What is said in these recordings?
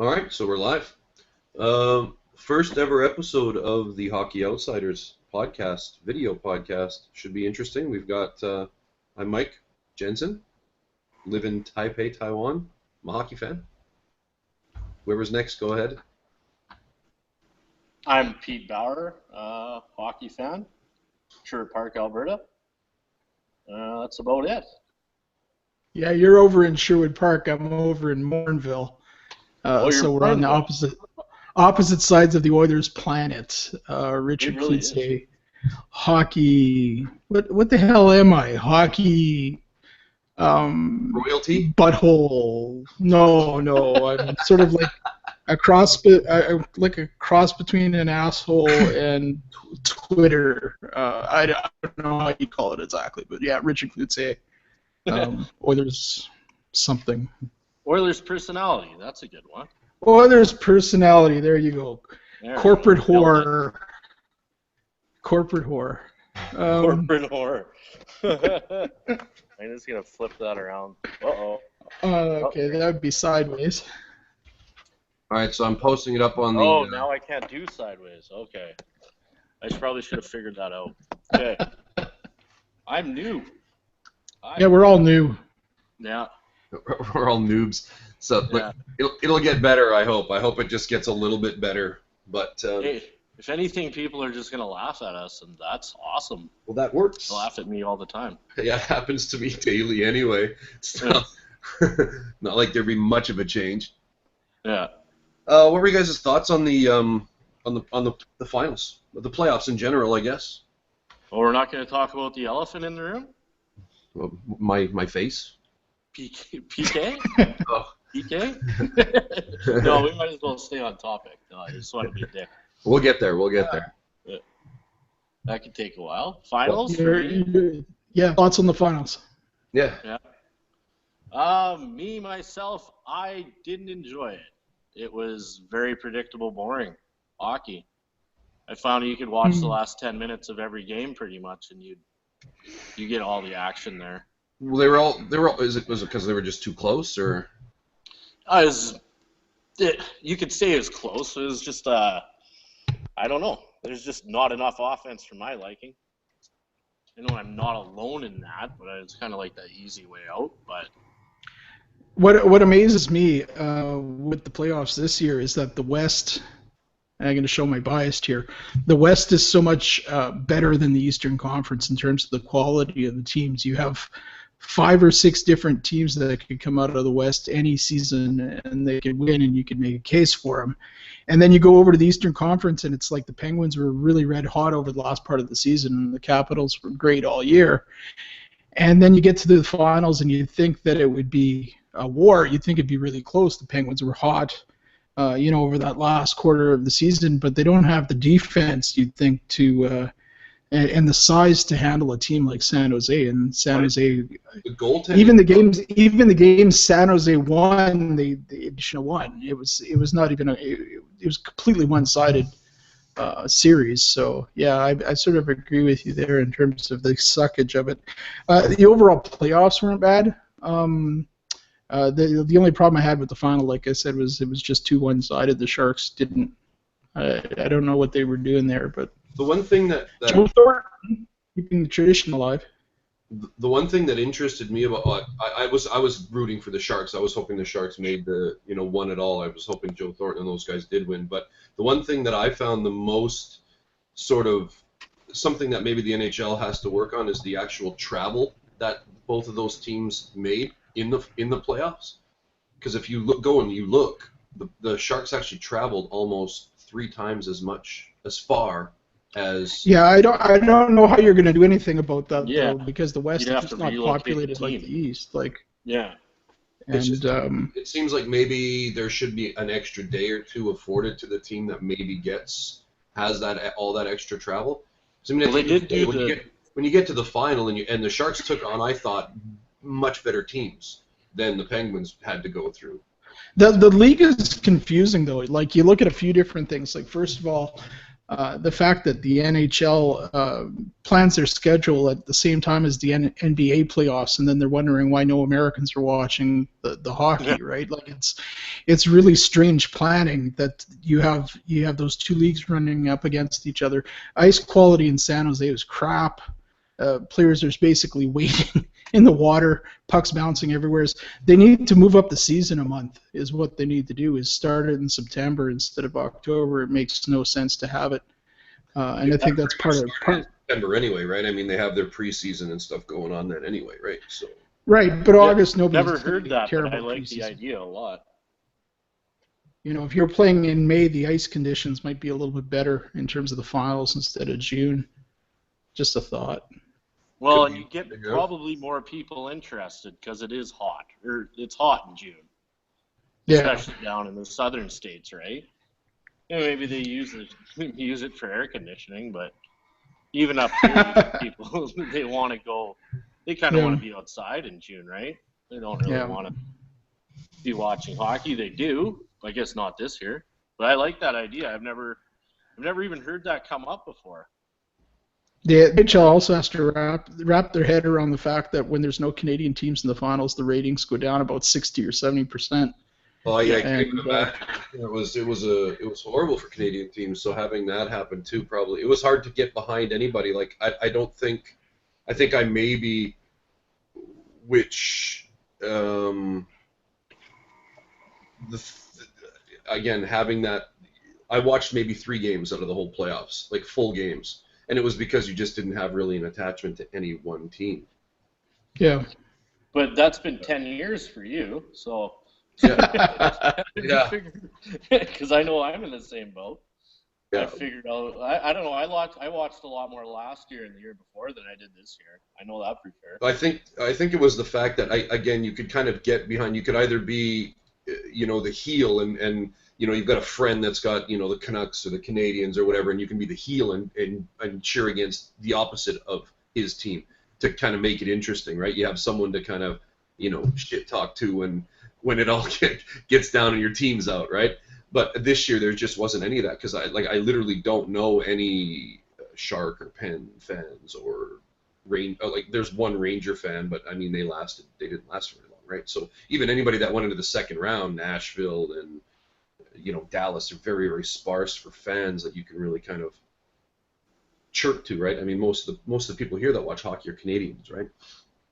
All right, so we're live. First ever episode of the Hockey Outsiders podcast, video podcast. Should be interesting. We've got, I'm Mike Jensen, live in Taipei, Taiwan. I'm a hockey fan. Whoever's next, go ahead. I'm Pete Bauer, hockey fan, Sherwood Park, Alberta. That's about it. Yeah, you're over in Sherwood Park. I'm over in Morinville. So we're on the opposite sides of the Oilers planet. Richard Klutze, hockey. What the hell am I? Hockey. Royalty? Butthole. No. I'm sort of like a cross between an asshole and Twitter. I don't know how you call it exactly, but yeah, Richard Klutze. Oilers something. Oilers personality. That's a good one. Oilers personality. There you go. Corporate whore. Corporate whore. Corporate whore. I'm just gonna flip that around. Okay, that would be sideways. All right, so I'm posting it up on the. Oh, now I can't do sideways. Okay, I probably should have figured that out. Okay, I'm new. Yeah, we're all new. Yeah. We're all noobs. So Yeah. it'll get better, I hope. I hope it just gets a little bit better. But Hey, if anything, people are just going to laugh at us, and that's awesome. well, that works. They laugh at me all the time. Yeah, it happens to me daily anyway. It's not, not like there'd be much of a change. Yeah. What were you guys' thoughts on the finals, the playoffs in general? I guess. Well, we're not going to talk about the elephant in the room? Well, my face. PK? Oh. PK? No, we might as well stay on topic. No, I just want to be a dick. We'll get there. We'll get there. That could take a while. Finals? Yeah, thoughts on the finals? Yeah. Me, myself, I didn't enjoy it. It was very predictable, boring hockey. I found you could watch the last 10 minutes of every game pretty much, and you get all the action there. Well, they were all. Was it because they were just too close, or? You could say it was close. It was just, I don't know. There's just not enough offense for my liking. I know I'm not alone in that, but it's kind of like the easy way out. But What amazes me with the playoffs this year is that the West, and I'm going to show my bias here, the West is so much better than the Eastern Conference in terms of the quality of the teams. You have 5 or 6 different teams that could come out of the West any season, and they could win, and you could make a case for them. And then you go over to the Eastern Conference, and it's like the Penguins were really red hot over the last part of the season, and the Capitals were great all year. And then you get to the finals, and you think that it would be a war. You'd think it'd be really close. The Penguins were hot, over that last quarter of the season, but they don't have the defense, you'd think, to and the size to handle a team like San Jose. And San Jose, the goaltending. even the games San Jose won, the additional one. It was not even it was completely one-sided series. So yeah, I sort of agree with you there in terms of the suckage of it. The overall playoffs weren't bad. The only problem I had with the final, like I said, was it was just too one-sided. The Sharks didn't. I don't know what they were doing there, but the one thing that Joe Thornton keeping the tradition alive. The one thing that interested me about I was rooting for the Sharks. I was hoping the Sharks made the won it all. I was hoping Joe Thornton and those guys did win. But the one thing that I found the most sort of something that maybe the NHL has to work on is the actual travel that both of those teams made in the playoffs. Because if you look, the Sharks actually traveled almost 3 times as far as. Yeah, I don't know how you're going to do anything about that though, because the West You'd is have just to not populated like the East. Yeah. And it seems like maybe there should be an extra day or two afforded to the team that maybe has all that extra travel. So, I mean, when you get to the final and the Sharks took on, I thought, much better teams than the Penguins had to go through. The league is confusing though. Like you look at a few different things. Like first of all, the fact that the NHL plans their schedule at the same time as the NBA playoffs, and then they're wondering why no Americans are watching the hockey, right? Like it's really strange planning that you have those two leagues running up against each other. Ice quality in San Jose was crap. Players are basically waiting in the water, pucks bouncing everywhere. They need to move up the season a month is what they need to do, is start it in September instead of October. It makes no sense to have it. And I think that's part of September anyway, right? I mean, they have their preseason and stuff going on then anyway, right? So right, but August, nobody's never heard that, but I like preseason. the idea a lot. You know, if you're playing in May, the ice conditions might be a little bit better in terms of the finals instead of June. Just a thought. Well, and you get probably more people interested because it is hot, or it's hot in June, especially down in the southern states, right? You know, maybe they use it for air conditioning, but even up here, people they want to go. They kind of want to be outside in June, right? They don't really want to be watching hockey. They do, I guess not this year, but I like that idea. I've never even heard that come up before. The NHL also has to wrap their head around the fact that when there's no Canadian teams in the finals, the ratings go down about 60 or 70%. Oh yeah, it was horrible for Canadian teams. So having that happen too, probably it was hard to get behind anybody. Like I think I maybe again having that, I watched maybe 3 games out of the whole playoffs, like full games. And it was because you just didn't have really an attachment to any one team. Yeah. But that's been 10 years for you, so. Yeah. Because I know I'm in the same boat. Yeah. I figured out. I don't know. I watched a lot more last year and the year before than I did this year. I know that for sure. I think it was the fact that you could kind of get behind. You could either be, the heel and you've got a friend that's got, the Canucks or the Canadians or whatever, and you can be the heel and cheer against the opposite of his team to kind of make it interesting, right? You have someone to kind of, shit talk to when it all gets down and your team's out, right? But this year there just wasn't any of that because I literally don't know any Shark or Penn fans or there's one Ranger fan, but I mean they didn't last very long, right? So even anybody that went into the second round, Nashville and Dallas are very, very sparse for fans that you can really kind of chirp to, right? I mean, most of the people here that watch hockey are Canadians, right?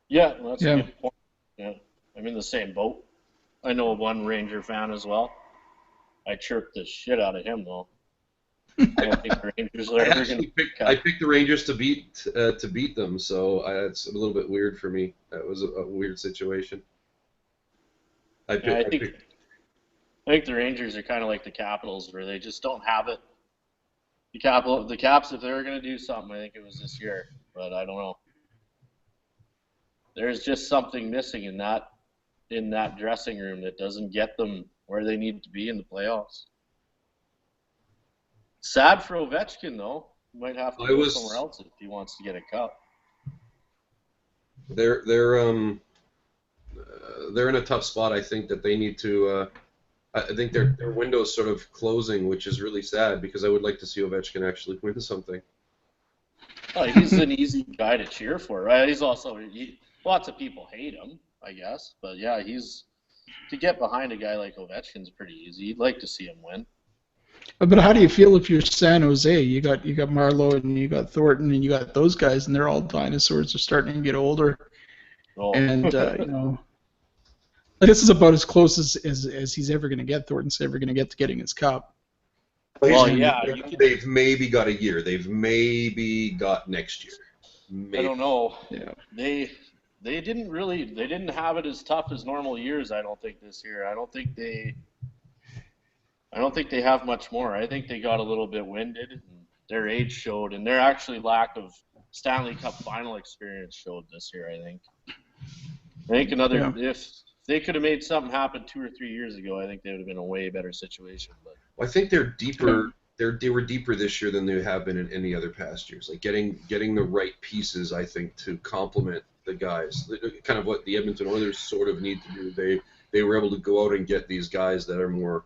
Yeah, that's a good point. Yeah, I'm in the same boat. I know one Ranger fan as well. I chirped the shit out of him, though. I don't think the Rangers are ever going to pick up. I picked the Rangers to beat them, so it's a little bit weird for me. That was a weird situation. I think the Rangers are kind of like the Capitals, where they just don't have it. The Caps, if they were going to do something, I think it was this year, but I don't know. There's just something missing in that dressing room that doesn't get them where they need to be in the playoffs. Sad for Ovechkin, though. He might have to go somewhere else if he wants to get a cup. They're in a tough spot. I think that they need to. I think their window is sort of closing, which is really sad because I would like to see Ovechkin actually win something. Oh, he's an easy guy to cheer for, right? He's also lots of people hate him, I guess, but yeah, to get behind a guy like Ovechkin's pretty easy. You'd like to see him win. But how do you feel if you're San Jose? You got Marleau and you got Thornton and you got those guys, and they're all dinosaurs. They're starting to get older, and this is about as close as he's ever going to get. Thornton's ever going to get to getting his cup. Well, yeah, they've maybe got a year. They've maybe got next year. Maybe. I don't know. Yeah. They didn't have it as tough as normal years. I don't think this year. I don't think they have much more. I think they got a little bit winded. And their age showed, and their actually lack of Stanley Cup final experience showed this year. I think if they could have made something happen 2 or 3 years ago, I think they would have been a way better situation. But I think they're deeper. They were deeper this year than they have been in any other past years. Like getting the right pieces, I think, to complement the guys. Kind of what the Edmonton Oilers sort of need to do. They were able to go out and get these guys that are more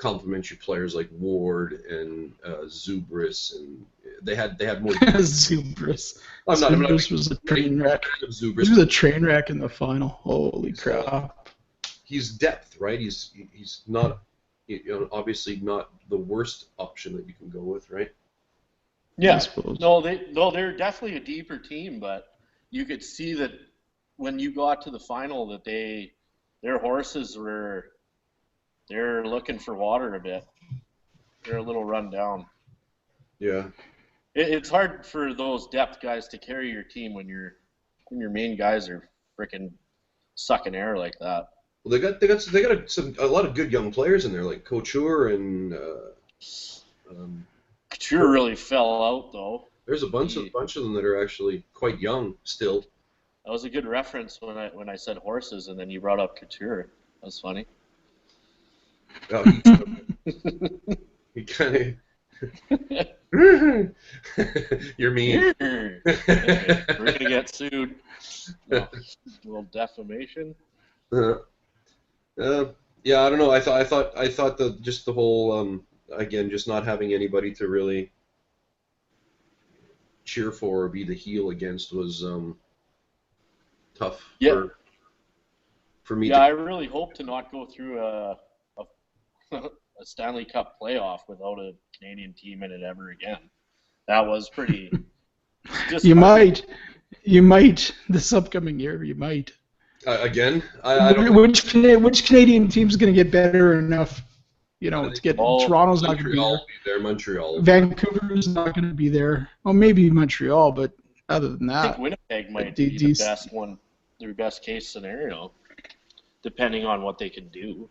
complementary players like Ward and Zubris, and they had more. Zubris. Zubris was a train wreck. He was a train wreck in the final. Holy crap! He's depth, right? He's not, obviously not the worst option that you can go with, right? Yeah. They're definitely a deeper team, but you could see that when you got to the final that their horses they're looking for water a bit. They're a little run down. Yeah. It's hard for those depth guys to carry your team when your main guys are freaking sucking air like that. Well, they got a lot of good young players in there, like Couture and. Couture really fell out though. There's a bunch of them that are actually quite young still. That was a good reference when I said horses, and then you brought up Couture. That was funny. Oh, he kind of. You're mean. We're gonna get sued. No, a little defamation. Yeah, I don't know. I thought the whole again, just not having anybody to really cheer for or be the heel against was tough. Yeah. For me. Yeah, I really hope to not go through a Stanley Cup playoff without a Canadian team in it ever again. That was pretty. You might this upcoming year. You might. Again, I don't. Which Canadian team's going to get better enough? To get Toronto's not going to be there. Montreal. Vancouver's not going to be there. Well, maybe Montreal, but other than that, I think Winnipeg might be the best one, their best case scenario, depending on what they can do.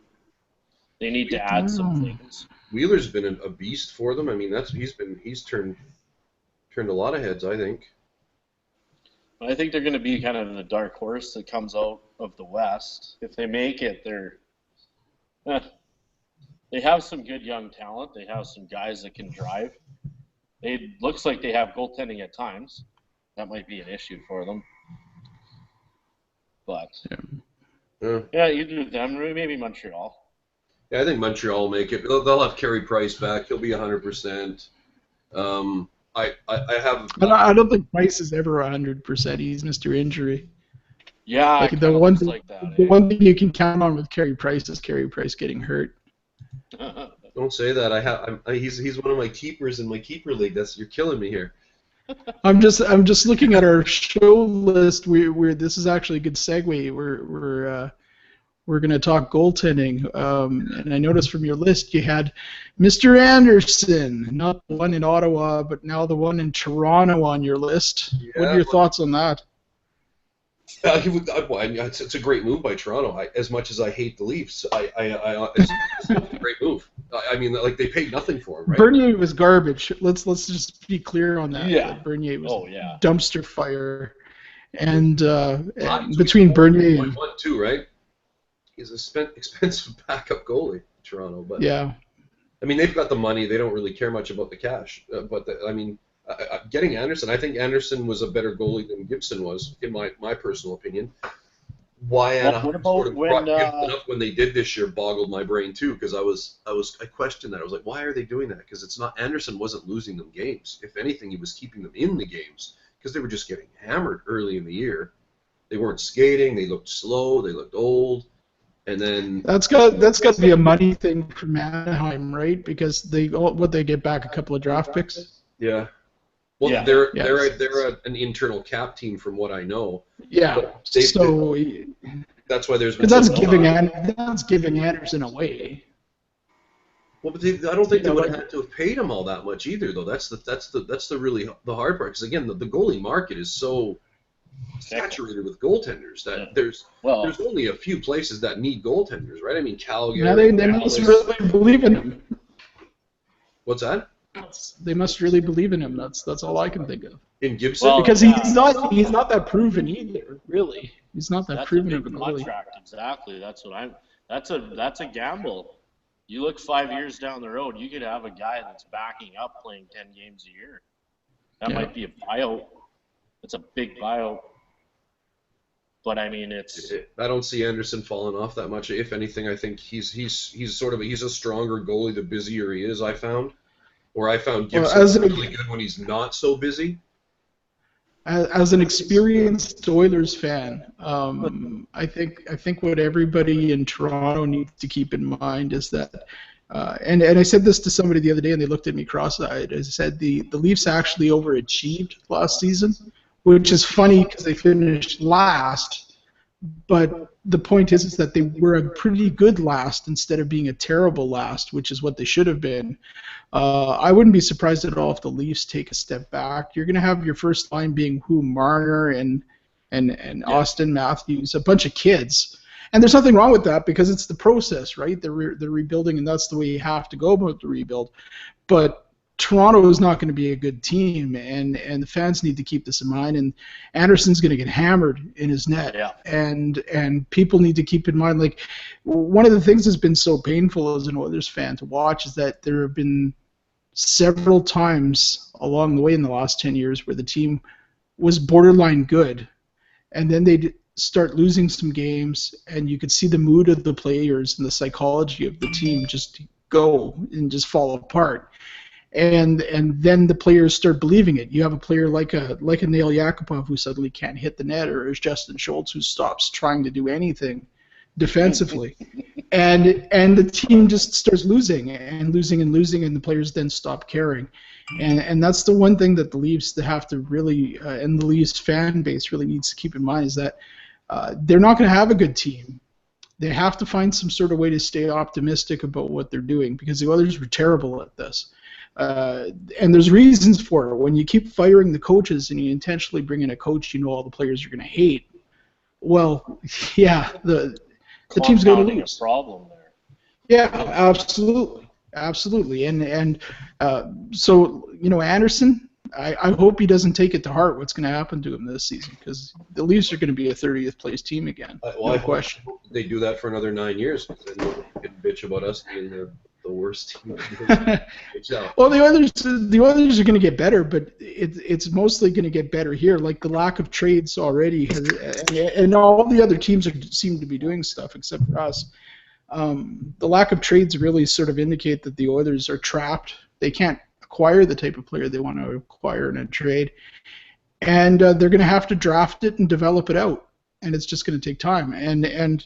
They need to add some things. Wheeler's been a beast for them. I mean, he's turned a lot of heads, I think. I think they're going to be kind of the dark horse that comes out of the West. If they make it, they have some good young talent. They have some guys that can drive. It looks like they have goaltending at times. That might be an issue for them. But, yeah, either them or maybe Montreal. Yeah, I think Montreal will make it. They'll have Carey Price back. He'll be 100%. I don't think Price is ever 100%. He's Mr. Injury. Yeah, the one thing you can count on with Carey Price is Carey Price getting hurt. Don't say that. He's one of my keepers in my keeper league. You're killing me here. I'm just looking at our show list. This is actually a good segue. We're going to talk goaltending. And I noticed from your list you had Mr. Anderson, not the one in Ottawa, but now the one in Toronto on your list. Yeah, what are your thoughts on that? It's a great move by Toronto. As much as I hate the Leafs, it's a great move. I mean, like, they paid nothing for him, right? Bernier was garbage. Let's just be clear on that. Yeah. Bernier was dumpster fire. And between Bernier and 1-2, right? He's an expensive backup goalie, Toronto. But yeah, I mean, they've got the money. They don't really care much about the cash. Getting Anderson, I think Anderson was a better goalie than Gibson was, in my personal opinion. Why Anaheim sort of brought Gibson up when they did this year boggled my brain too, because I questioned that. I was like, why are they doing that? Because it's not, Anderson wasn't losing them games. If anything, he was keeping them in the games because they were just getting hammered early in the year. They weren't skating. They looked slow. They looked old. And then that's got to be a money thing from Anaheim, right? Because they get back a couple of draft picks. Yeah. Well, yeah. They're an internal cap team, from what I know. Yeah. That's why there's been. That's giving Anderson away. Well, but I don't think they would have had to have paid him all that much either, though. That's the really the hard part. Because again, the goalie market is so saturated with goaltenders that there's only a few places that need goaltenders, right? I mean, Calgary. Yeah, they must really believe in him. What's that? They must really believe in him. That's all I can think of. In Gibson, because he's not that proven either. Really, he's not that proven of a goalie. Contract, exactly. That's a gamble. You look 5 years down the road, you could have a guy that's backing up playing 10 games a year. That might be a buyout. It's a big buyout. But I mean, it's I don't see Anderson falling off that much. If anything, I think he's a stronger goalie the busier he is. I found, or I found Well, Gibson really good when he's not so busy. as an experienced Oilers fan, I think what everybody in Toronto needs to keep in mind is that, and I said this to somebody the other day, and they looked at me cross-eyed. I said the Leafs actually overachieved last season, which is funny because they finished last. But the point is that they were a pretty good last instead of being a terrible last, which is what they should have been. I wouldn't be surprised at all if the Leafs take a step back. You're going to have your first line being Marner and Austin Matthews, a bunch of kids. And there's nothing wrong with that because it's the process, right? They're rebuilding, and that's the way you have to go about the rebuild. But Toronto is not going to be a good team, and the fans need to keep this in mind. And Anderson's going to get hammered in his net, and people need to keep in mind. Like, one of the things that's been so painful as an Oilers fan to watch is that there have been several times along the way in the last 10 years where the team was borderline good, and then they'd start losing some games, and you could see the mood of the players and the psychology of the team just go and just fall apart. And then the players start believing it. You have a player like a Nail Yakupov who suddenly can't hit the net, or is Justin Schultz who stops trying to do anything defensively, and the team just starts losing, and the players then stop caring, and that's the one thing that the Leafs have to really, and the Leafs fan base really needs to keep in mind, is that they're not going to have a good team. They have to find some sort of way to stay optimistic about what they're doing, because the others were terrible at this. And there's reasons for it. When you keep firing the coaches and you intentionally bring in a coach you know all the players are going to hate, well, yeah, the team's going to lose. A problem there. Yeah, absolutely. And so, Anderson, I hope he doesn't take it to heart what's going to happen to him this season, because the Leafs are going to be a 30th place team again. No question. I hope they do that for another 9 years, because then nobody can bitch about us being the worst team. Well, the Oilers are going to get better, but it's mostly going to get better here. Like, the lack of trades already, and all the other teams seem to be doing stuff except for us. The lack of trades really sort of indicate that the Oilers are trapped. They can't acquire the type of player they want to acquire in a trade, and they're going to have to draft it and develop it out, and it's just going to take time. And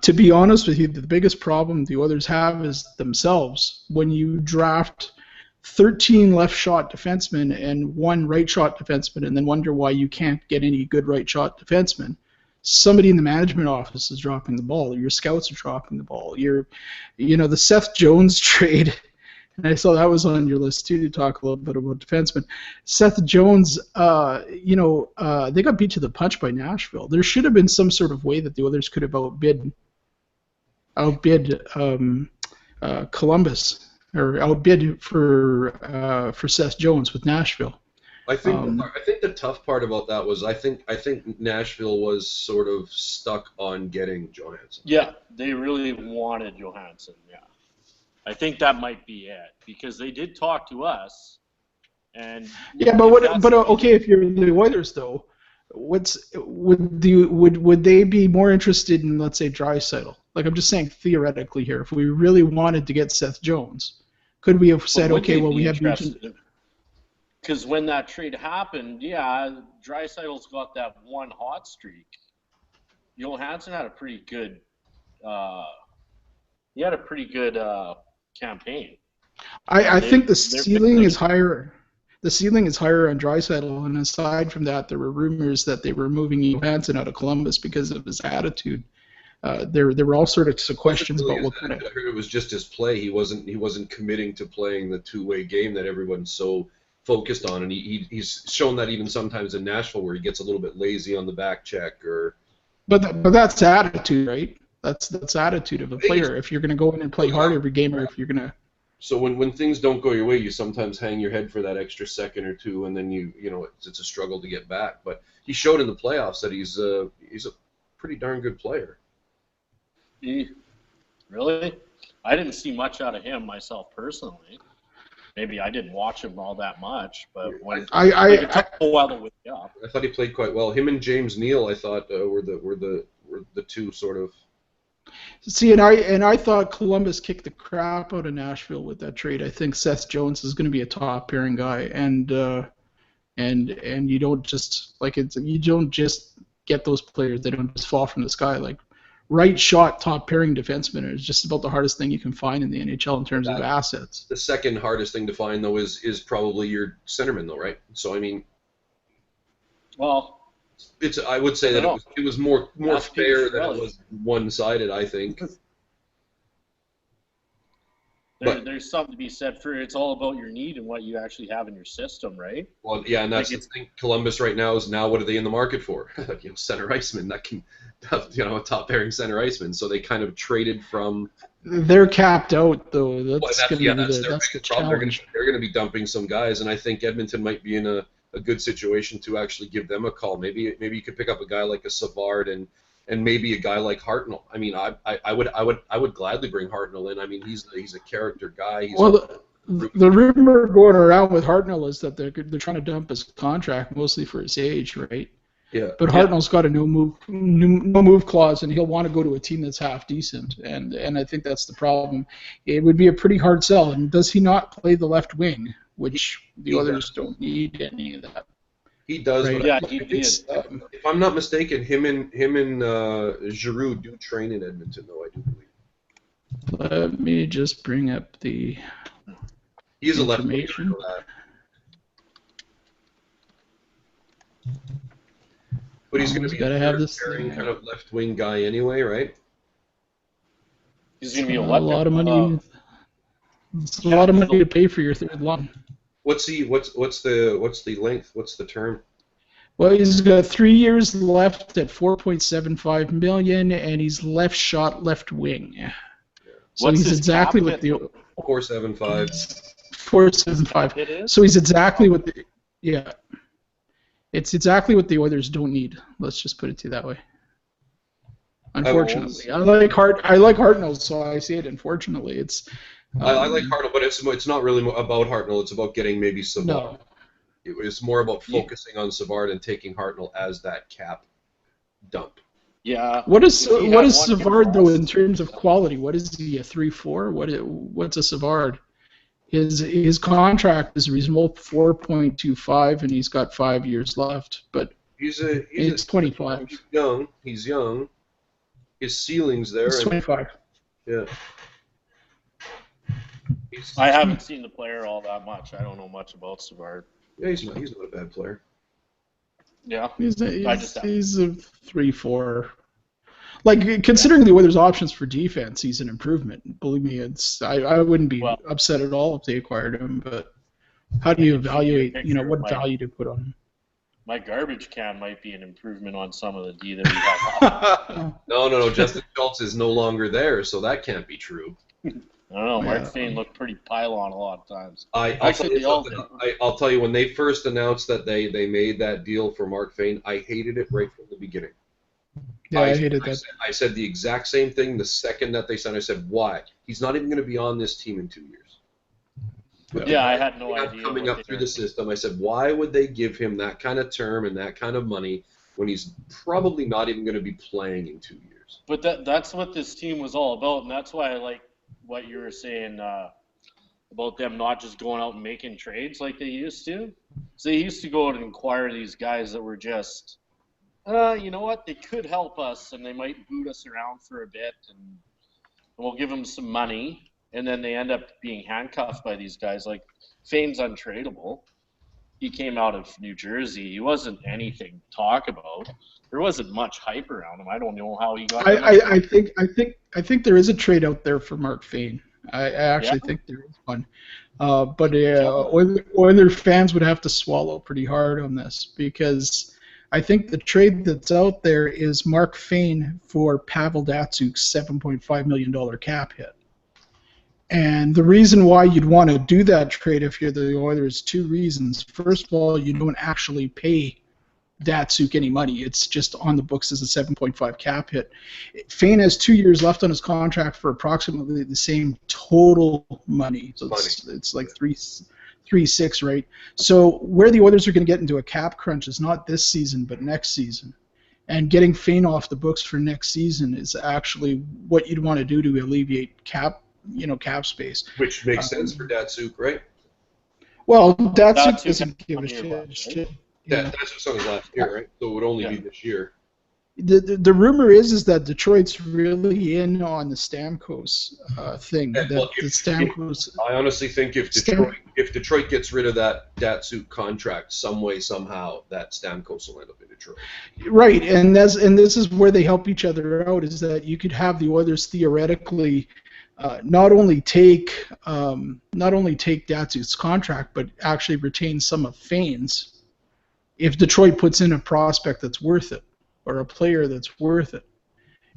to be honest with you, the biggest problem the Oilers have is themselves. When you draft 13 left-shot defensemen and 1 right-shot defenseman, and then wonder why you can't get any good right-shot defensemen, somebody in the management office is dropping the ball. Your scouts are dropping the ball. The Seth Jones trade, and I saw that was on your list too, to talk a little bit about defensemen. Seth Jones, they got beat to the punch by Nashville. There should have been some sort of way that the Oilers could have outbid Columbus, or outbid for Seth Jones with Nashville. I think the tough part about that was I think Nashville was sort of stuck on getting Johansson. Yeah, they really wanted Johansson. Yeah, I think that might be it, because they did talk to us, and okay, if you're the Oilers though, would they be more interested in, let's say, Draisaitl? Like, I'm just saying theoretically here, if we really wanted to get Seth Jones, could we have said, okay, well, we have. Because when that trade happened, yeah, Draisaitl's got that one hot streak. Johansson had a pretty good. He had a pretty good campaign. I think the ceiling is higher. The ceiling is higher on Draisaitl, and aside from that, there were rumors that they were moving Johansson out of Columbus because of his attitude. There were all sorts of questions about what kind of. I heard it was just his play. He wasn't committing to playing the two-way game that everyone's so focused on, and he's shown that even sometimes in Nashville, where he gets a little bit lazy on the back check, or. But that's attitude, right? That's attitude of a player. If you're going to go in and play hard every game, or if you're going to. So when things don't go your way, you sometimes hang your head for that extra second or two, and then it's a struggle to get back. But he showed in the playoffs that he's a pretty darn good player. Really? I didn't see much out of him myself personally. maybe I didn't watch him all that much, but when it I took a while to wake up. I thought he played quite well. Him and James Neal, I thought, were the two sort of. see, and I thought Columbus kicked the crap out of Nashville with that trade. I think Seth Jones is going to be a top pairing guy, and you don't just you don't just get those players. They don't just fall from the sky. Like right shot top pairing defenseman is just about the hardest thing you can find in the NHL in terms of assets. The second hardest thing to find though is probably your centerman though, right? So I mean, well. I would say that it was more fair than it was one-sided, I think. There's something to be said for it's all about your need and what you actually have in your system, right? Well, yeah, and that's the thing. Columbus right now what are they in the market for? Center iceman that can, a top pairing center iceman. So they kind of traded from. They're capped out though. That's going to be the challenge. They're going to be dumping some guys, and I think Edmonton might be in a good situation to actually give them a call. Maybe you could pick up a guy like a Savard and maybe a guy like Hartnell. I mean, I would gladly bring Hartnell in. I mean, he's a character guy. The rumor going around with Hartnell is that they're trying to dump his contract mostly for his age, right? Yeah. But Hartnell's got a no move clause, and he'll want to go to a team that's half decent, and I think that's the problem. It would be a pretty hard sell. And does he not play the left wing, which the others don't need any of that? He does. Right. But if I'm not mistaken, him and Giroux do train in Edmonton, though. I do believe. Let me just bring up the. He's a left winger. But he's going to be a kind of left wing guy anyway, right? He's going to be a lot of money. It's a lot of money to pay for your third line. What's the length? What's the term? Well, he's got 3 years left at $4.75 million, and he's left shot, left wing. Yeah. So he's exactly what the 4.75. 4.75. It is? So he's exactly what the It's exactly what the Oilers don't need. Let's just put it to you that way. Unfortunately, I like Hartnell, so I say it. Unfortunately, it's. I like Hartnell, but it's not really about Hartnell. It's about getting maybe Savard. No. It's more about focusing on Savard and taking Hartnell as that cap dump. Yeah. What is Savard though in terms of quality? What is he, a 3-4? What's a Savard? His contract is reasonable, 4.25, and he's got 5 years left. But he's 25. He's young. His ceiling's there. He's 25. Yeah. I haven't seen the player all that much. I don't know much about Savard. Yeah, he's not a bad player. Yeah. He's a 3-4. Like, considering the Oilers' options for defense, he's an improvement. Believe me, I wouldn't be upset at all if they acquired him. But how do you evaluate? What value to put on him? My garbage can might be an improvement on some of the D that we have. No. Justin Schultz is no longer there, so that can't be true. I don't know. Mark Fane looked pretty pylon a lot of times. I'll tell you, when they first announced that they made that deal for Mark Fane, I hated it right from the beginning. Yeah, I hated that. I said the exact same thing the second that they signed. I said, why? He's not even going to be on this team in 2 years. I had no idea. Coming up through the system, I said, why would they give him that kind of term and that kind of money when he's probably not even going to be playing in 2 years? But that's what this team was all about, and that's why I like what you were saying about them not just going out and making trades like they used to. So they used to go out and acquire these guys that were just, you know what, they could help us, and they might boot us around for a bit, and we'll give them some money, and then they end up being handcuffed by these guys. Like, Fane's untradeable. He came out of New Jersey. He wasn't anything to talk about. There wasn't much hype around him. I don't know how he got. I think there is a trade out there for Mark Fane. I actually think there is one. But Oilers fans would have to swallow pretty hard on this, because I think the trade that's out there is Mark Fane for Pavel Datsuk's $7.5 million cap hit. And the reason why you'd want to do that trade if you're the Oilers, two reasons. First of all, you don't actually pay Datsuk any money. It's just on the books as a 7.5 cap hit. Fane has 2 years left on his contract for approximately the same total money. So it's like 3.6, right? So where the Oilers are going to get into a cap crunch is not this season, but next season. And getting Fane off the books for next season is actually what you'd want to do to alleviate cap space. Which makes sense for Datsuk, right? Well, Datsuk doesn't give a shit. That's just on his last year, right? So it would only be this year. The rumor is that Detroit's really in on the Stamkos thing. I honestly think if Detroit gets rid of that Datsuk contract some way somehow, that Stamkos will end up in Detroit. Right, and this is where they help each other out. Is that you could have the Oilers theoretically not only take Datsuk's contract, but actually retain some of Fane's if Detroit puts in a prospect that's worth it, or a player that's worth it.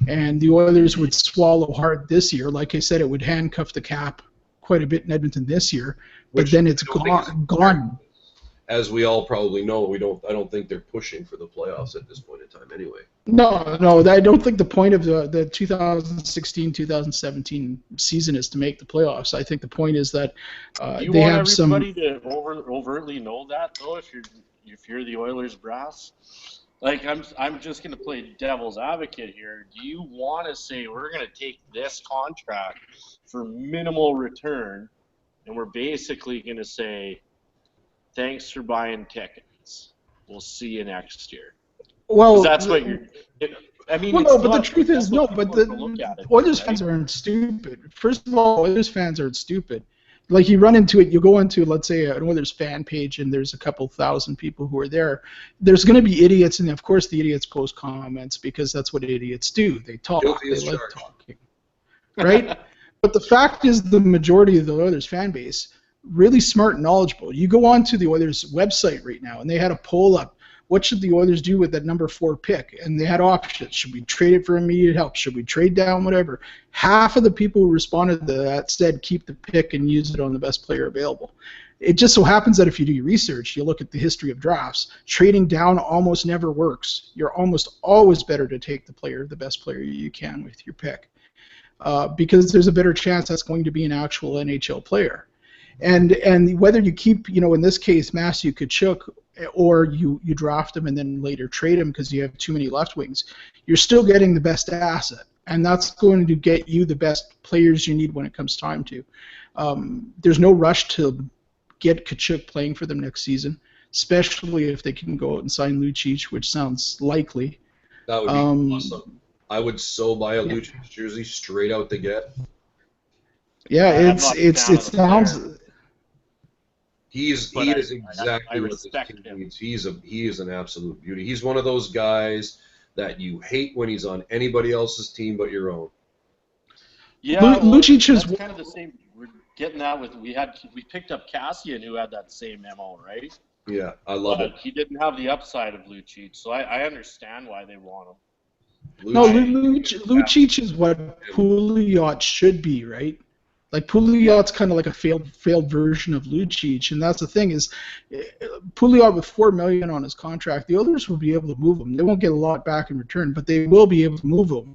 And the Oilers would swallow hard this year. Like I said, it would handcuff the cap quite a bit in Edmonton this year, but then it's gone. As we all probably know, I don't think they're pushing for the playoffs at this point in time anyway. No, I don't think the point of the 2016-2017 season is to make the playoffs. I think the point is that you want everybody to overtly know that, though, if you're the Oilers brass. Like, I'm just going to play devil's advocate here. Do you want to say we're going to take this contract for minimal return, and we're basically going to say, thanks for buying tickets. We'll see you next year. Well, that's what you're. I mean, well, no, but the truth is, no, but the Oilers fans aren't stupid. First of all, Oilers fans aren't stupid. Like, you run into it, you go into, let's say, an Oilers fan page, and there's a couple thousand people who are there. There's going to be idiots, and of course the idiots post comments because that's what idiots do. They talk. They like talking. Right? But the fact is the majority of the Oilers fan base, really smart and knowledgeable. You go on to the Oilers website right now, and they had a poll up. What should the Oilers do with that number 4 pick? And they had options. Should we trade it for immediate help? Should we trade down? Whatever. Half of the people who responded to that said keep the pick and use it on the best player available. It just so happens that if you do your research, you look at the history of drafts, trading down almost never works. You're almost always better to take the best player you can with your pick, because there's a better chance that's going to be an actual NHL player. And whether you keep, in this case, Matthew Tkachuk, or you draft him and then later trade him because you have too many left wings, you're still getting the best asset. And that's going to get you the best players you need when it comes time to. There's no rush to get Tkachuk playing for them next season, especially if they can go out and sign Lucic, which sounds likely. That would be awesome. I would so buy a Lucic jersey straight out the get. Yeah, it sounds. He is exactly what this team needs. He is an absolute beauty. He's one of those guys that you hate when he's on anybody else's team but your own. Yeah, Lucic is kind of the same. We're getting that with we picked up Cassian, who had that same MO, right? Yeah, I love it. He didn't have the upside of Lucic, so I understand why they want him. Lucic is what Pouliot should be, right? Like, Pouliot's kind of like a failed version of Lucic, and that's the thing is, Pouliot with $4 million on his contract, the others will be able to move him. They won't get a lot back in return, but they will be able to move him.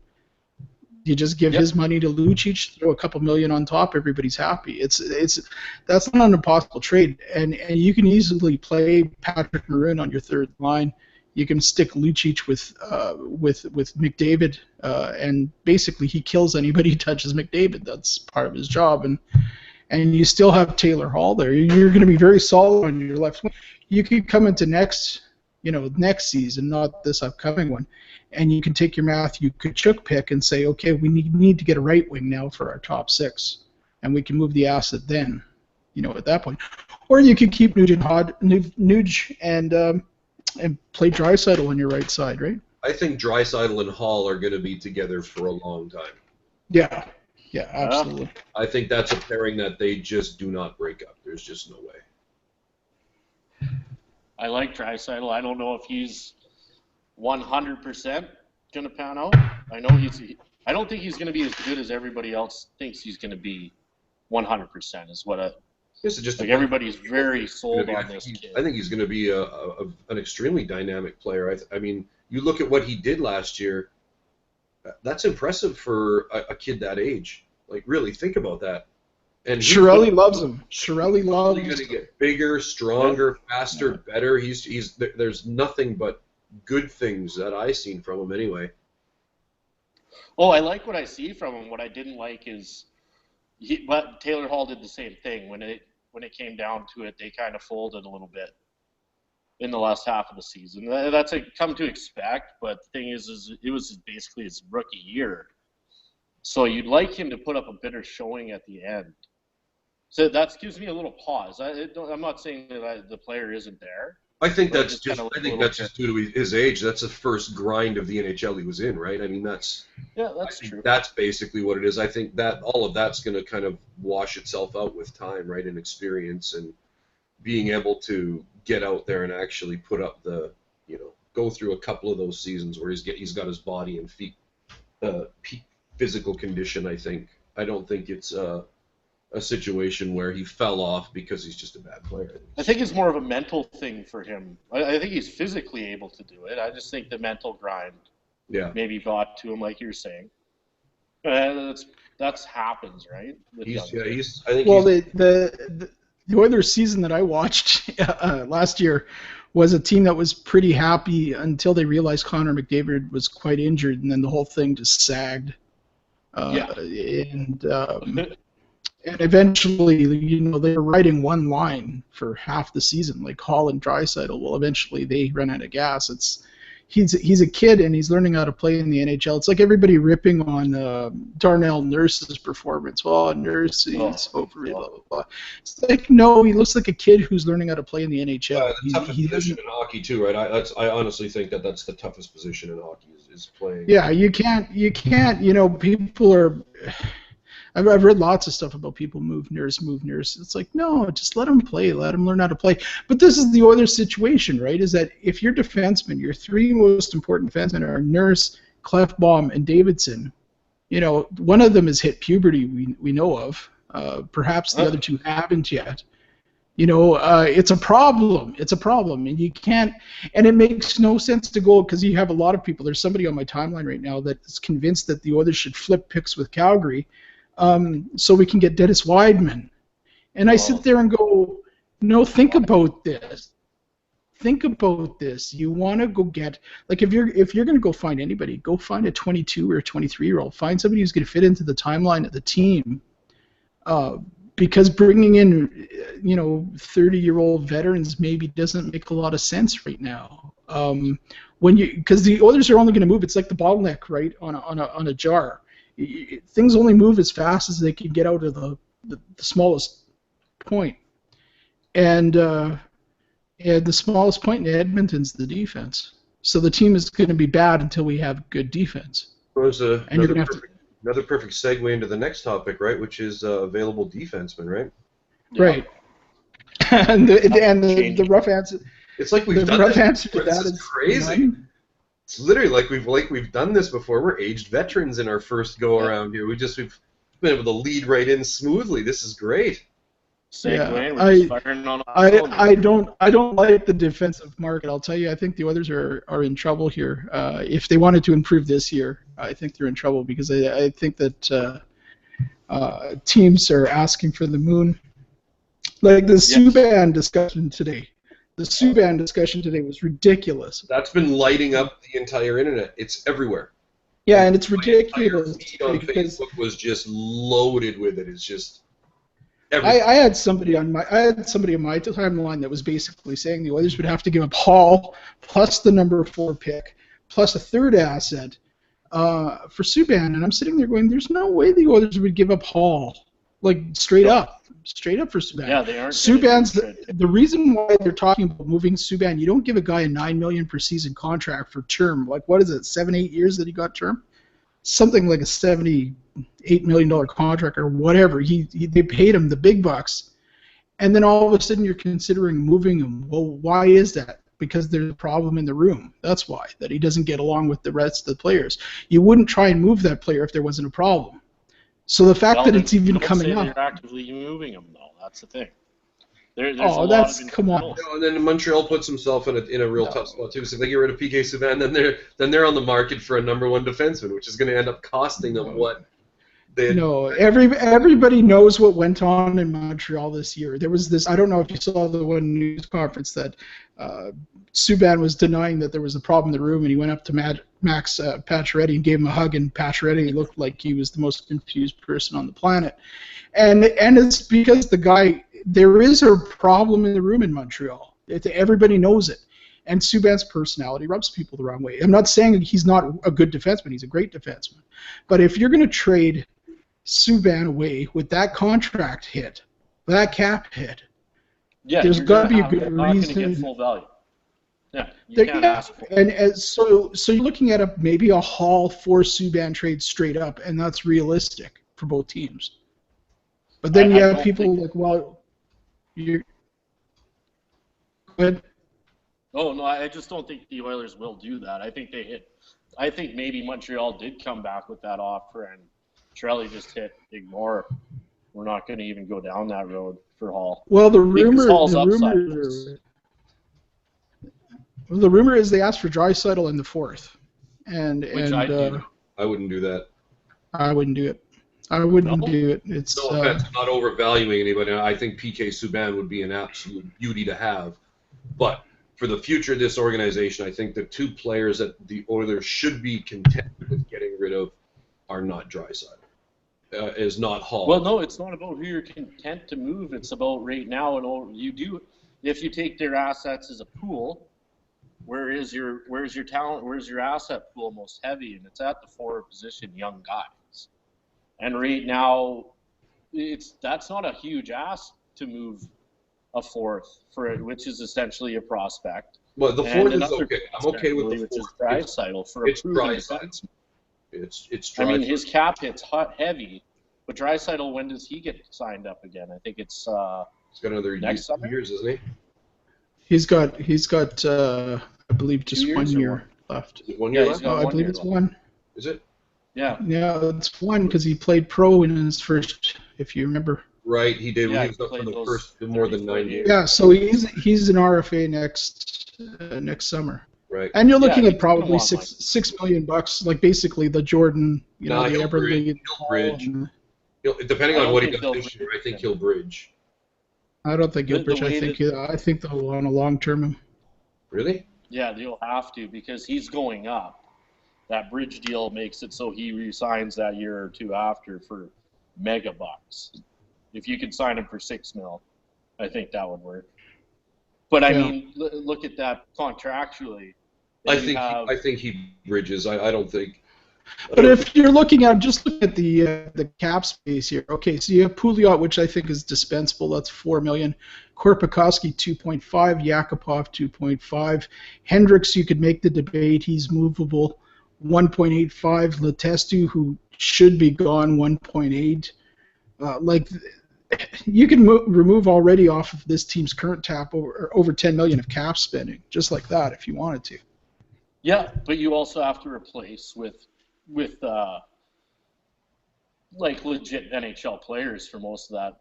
You just give his money to Lucic, throw a couple million on top, everybody's happy. That's not an impossible trade, and you can easily play Patrick Maroon on your third line. You can stick Lucic with McDavid, and basically he kills anybody who touches McDavid. That's part of his job, and you still have Taylor Hall there. You're going to be very solid on your left wing. You could come into next season, not this upcoming one, and you can take your Matthew Tkachuk pick and say, okay, we need to get a right wing now for our top 6, and we can move the asset then, at that point. Or you could keep Nuge and play Draisaitl on your right side, right? I think Draisaitl and Hall are going to be together for a long time. Yeah, absolutely. I think that's a pairing that they just do not break up. There's just no way. I like Draisaitl. I don't know if he's 100% going to pan out. I don't think he's going to be as good as everybody else thinks he's going to be 100%, is what This is just like everybody's very sold on this kid. I think he's going to be an extremely dynamic player. I mean, you look at what he did last year. That's impressive for a kid that age. Like, really, think about that. And Chiarelli loves him. Chiarelli loves him. He's going to get bigger, stronger, faster, better. There's nothing but good things that I've seen from him anyway. Oh, I like what I see from him. What I didn't like is, but Taylor Hall did the same thing. When it came down to it, they kind of folded a little bit in the last half of the season. That's come to expect, but the thing is it was basically his rookie year. So you'd like him to put up a better showing at the end. So that gives me a little pause. I'm not saying that the player isn't there. I think that's just due to his age. That's the first grind of the NHL he was in, right? I mean, that's true. That's basically what it is. I think that all of that's going to kind of wash itself out with time, right, and experience and being able to get out there and actually put up go through a couple of those seasons where he's got his body and feet peak physical condition. I don't think it's a situation where he fell off because he's just a bad player. I think it's more of a mental thing for him. I think he's physically able to do it. I just think the mental grind maybe got to him, like you're saying. That's happens, right? The Oilers season that I watched last year was a team that was pretty happy until they realized Connor McDavid was quite injured, and then the whole thing just sagged. And eventually, they were riding one line for half the season, like Hall and Draisaitl. Well, eventually they run out of gas. He's a kid and he's learning how to play in the NHL. It's like everybody ripping on Darnell Nurse's performance. Well, Nurse, he's over, blah, blah, blah. It's like, no, he looks like a kid who's learning how to play in the NHL. The toughest position in hockey, too, right? I honestly think that's the toughest position in hockey is playing. Yeah, you can't, people are... I've read lots of stuff about people move Nurse. It's like, no, just let him play. Let him learn how to play. But this is the Oilers situation, right? Is that if your defensemen, your three most important defensemen are Nurse, Clefbaum, and Davidson, one of them has hit puberty we know of. Perhaps the other two haven't yet. It's a problem. It's a problem. And you can't, and it makes no sense to go, because you have a lot of people. There's somebody on my timeline right now that is convinced that the Oilers should flip picks with Calgary. So we can get Dennis Weidman. And I sit there and go, no, think about this. Think about this. You want to go get, like, if you're going to go find anybody, go find a 22 or 23-year-old. Find somebody who's going to fit into the timeline of the team. Because bringing in, 30-year-old veterans maybe doesn't make a lot of sense right now. Because the Oilers are only going to move. It's like the bottleneck, right, on a jar. Things only move as fast as they can get out of the smallest point. And the smallest point in Edmonton's the defense. So the team is going to be bad until we have good defense. There's another perfect segue into the next topic, right, which is available defensemen, right? Right. and the rough answer. It's like we've done rough answer to that is crazy. None. It's literally like we've done this before. We're aged veterans in our first go around here. We've been able to lead right in smoothly. This is great. I don't like the defensive market. I'll tell you, I think the Oilers are in trouble here. If they wanted to improve this year, I think they're in trouble, because I think that teams are asking for the moon. Like the Subban discussion today. The Subban discussion today was ridiculous. That's been lighting up the entire internet. It's everywhere. Yeah, and it's ridiculous. Feed on Facebook was just loaded with it. It's just everything. I had somebody on my timeline that was basically saying the Oilers would have to give up Hall plus the number 4 pick plus a third asset for Subban, and I'm sitting there going, "There's no way the Oilers would give up Hall, like straight up for Subban." Yeah, they aren't. Subban's the reason why they're talking about moving Subban. You don't give a guy a $9 million per season contract for term. Like, what is it, 7-8 years that he got term? Something like a $78 million contract or whatever. They paid him the big bucks, and then all of a sudden you're considering moving him. Well, why is that? Because there's a problem in the room. That's why, that he doesn't get along with the rest of the players. You wouldn't try and move that player if there wasn't a problem. So the fact that it's even coming up. They're actively moving him, though. That's the thing. There's a Oh, lot of come on. internals. And then Montreal puts himself in a real tough spot too. So if they get rid of PK Subban, then they're on the market for a number one defenseman, which is going to end up costing them what they. No, everybody knows what went on in Montreal this year. There was this. I don't know if you saw the one news conference that Subban was denying that there was a problem in the room, and he went up to Max Pacioretty and gave him a hug, and Pacioretty looked like he was the most confused person on the planet. And it's because there is a problem in the room in Montreal. Everybody knows it. And Subban's personality rubs people the wrong way. I'm not saying he's not a good defenseman. He's a great defenseman. But if you're going to trade Subban away with that contract hit, that cap hit, there's got to be a good reason. To get full value. Yeah, you can't ask for it. And so you're looking at maybe a Hall for Subban trade straight up, and that's realistic for both teams. But then you have people like, well, you're. Go ahead. Oh no, I just don't think the Oilers will do that. I think maybe Montreal did come back with that offer, and Trelli just hit ignore. We're not going to even go down that road for Hall. Well, the rumor is they asked for Draisaitl in the fourth, Which I do. I wouldn't do that. I wouldn't do it. I wouldn't do it. It's no offense, I'm not overvaluing anybody. I think PK Subban would be an absolute beauty to have, but for the future of this organization, I think the two players that the Oilers should be content with getting rid of are not Draisaitl. Is not Hall. Well, no, it's not about who you're content to move. It's about right now, and if you take their assets as a pool, where's your talent? Where's your asset pool most heavy? And it's at the forward position, young guys. And right now, that's not a huge ask to move a fourth which is essentially a prospect. Well, the fourth is okay. I'm okay with the fourth. Which is Draisaitl for a proven defenseman. It's Draisaitl. I mean, his cap hits heavy, but Draisaitl, when does he get signed up again? I think it's he's got another next summer? years, isn't he? He's got I believe just 1 year left. Is it 1 year left? No, I believe it's left. One. Is it? Yeah. Yeah, it's one because he played pro in his first, if you remember. Right, he did. Yeah, he was up for the first more than 9 years. Yeah, so he's an RFA next summer. Right. And you're looking at probably $6 million, like basically the Jordan, the Everly. He'll bridge. Depending on what he does this year, I think he'll bridge. I don't think he'll bridge. I think they'll want a long term. Really? Yeah, they'll have to because he's going up. That bridge deal makes it so he resigns that year or two after for mega bucks. If you could sign him for $6 million, I think that would work. But I mean, look at that contractually. I think he bridges. I don't think. But if you're looking at the cap space here, okay, so you have Pouliot, which I think is dispensable. That's $4 million. Korpikoski 2.5, Yakupov 2.5. Hendricks, you could make the debate. He's movable. 1.85. Letestu, who should be gone, 1.8. You can remove already off of this team's current cap over $10 million of cap spending, just like that, if you wanted to. Yeah, but you also have to replace with legit NHL players for most of that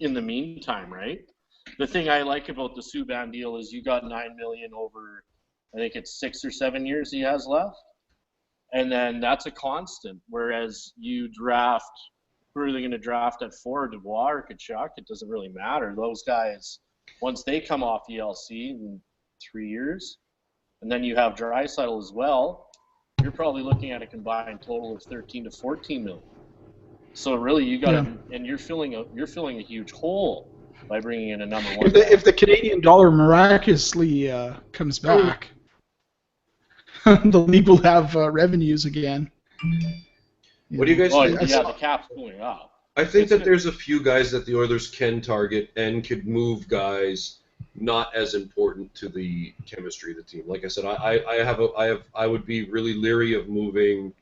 in the meantime, right? The thing I like about the Subban deal is you got $9 million over, I think it's 6 or 7 years he has left. And then that's a constant, whereas you draft, who are they going to draft at 4, Dubois or Tkachuk? It doesn't really matter. Those guys, once they come off ELC in 3 years, and then you have Draisaitl as well, you're probably looking at a combined total of 13 to 14 million. So really, you got and you're filling a huge hole by bringing in a number one. If the Canadian dollar miraculously comes back, the league will have revenues again. What do you guys think? Yeah, the cap's going up. I think that there's a few guys that the Oilers can target and could move guys not as important to the chemistry of the team. Like I said, I would be really leery of moving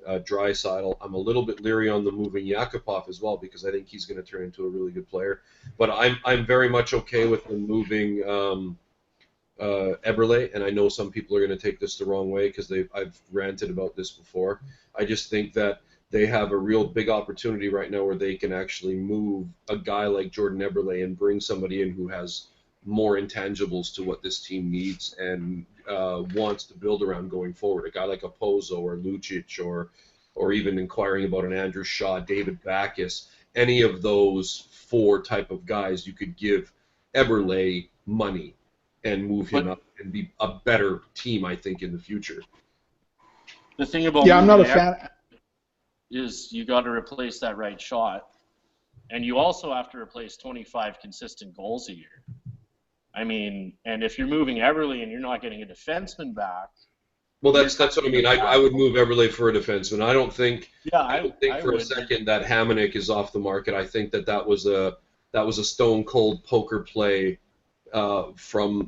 Draisaitl. I'm a little bit leery on the moving Yakupov as well because I think he's going to turn into a really good player. But I'm very much okay with them moving Eberle, and I know some people are going to take this the wrong way because I've ranted about this before. I just think that they have a real big opportunity right now where they can actually move a guy like Jordan Eberle and bring somebody in who has more intangibles to what this team needs and wants to build around going forward. A guy like a Pozo or Lucic or even inquiring about an Andrew Shaw, David Backes, any of those four type of guys, you could give Eberle money and move him up and be a better team, I think, in the future. The thing about I'm not a fan. Is you got to replace that right shot, and you also have to replace 25 consistent goals a year. I mean, and if you're moving Eberle and you're not getting a defenseman back. Well, that's what I mean. I would move Eberle for a defenseman. I don't think for a second that Hamonic is off the market. I think that was a stone cold poker play from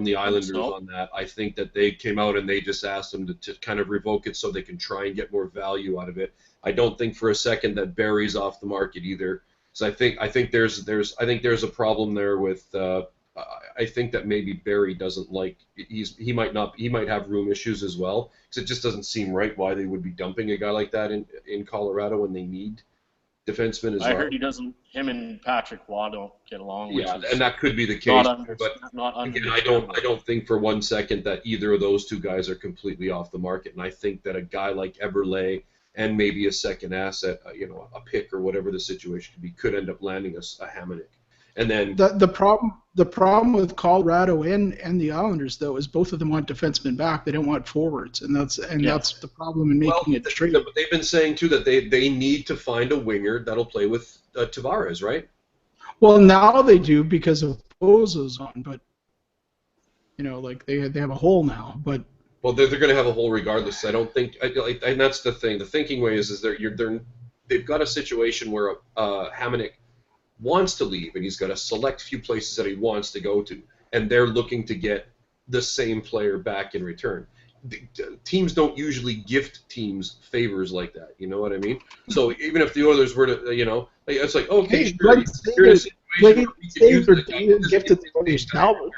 the Islanders on that. I think that they came out and they just asked them to kind of revoke it so they can try and get more value out of it. I don't think for a second that Barrie's off the market either. So I think there's a problem there with. I think that maybe Barrie doesn't like. He might have room issues as well. Because it just doesn't seem right why they would be dumping a guy like that in Colorado when they need defensemen as well. I heard him and Patrick Waugh don't get along. Yeah, and that could be the case. Again, I don't think for one second that either of those two guys are completely off the market. And I think that a guy like Eberle and maybe a second asset, a pick or whatever the situation could end up landing a Hamonic. And then the problem with Colorado and the Islanders though is both of them want defensemen back. They don't want forwards, and that's the problem in making it trade. But they've been saying too that they need to find a winger that'll play with Tavares, right? Well, now they do because of Pozo's on, but like they have a hole now. But well, they're going to have a hole regardless. I don't think, and that's the thing. The thinking way is they've got a situation where Hamonic wants to leave, and he's got a select few places that he wants to go to, and they're looking to get the same player back in return. Teams don't usually gift teams favors like that, you know what I mean? So even if the Oilers were to, it's like, okay, sure, you're in a situation where you could use gifted the Oilers Talbot.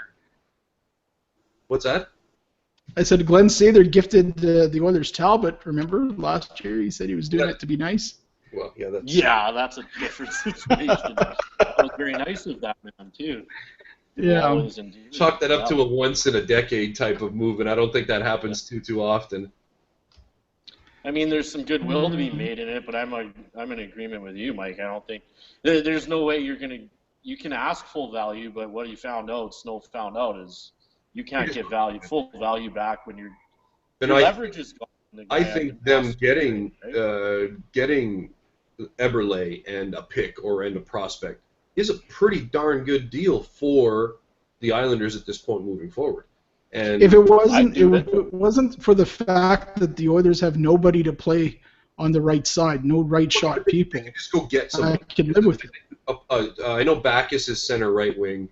What's that? I said Glenn Sather gifted the Oilers Talbot, remember, last year? He said he was doing it to be nice. Well, that's a different situation. That was very nice of that man too. Yeah. Chalk that up to a once in a decade type of move, and I don't think that happens too often. I mean, there's some goodwill to be made in it, but I'm in agreement with you, Mike. I don't think there's no way you can ask full value, but what you found out is you can't get full value back when your leverage is gone. I think them getting Eberle and a pick and a prospect is a pretty darn good deal for the Islanders at this point moving forward. And if it wasn't for the fact that the Oilers have nobody to play on the right side, no right shot people, they can just go get somebody. I can live with it. I know Backes is center right wing.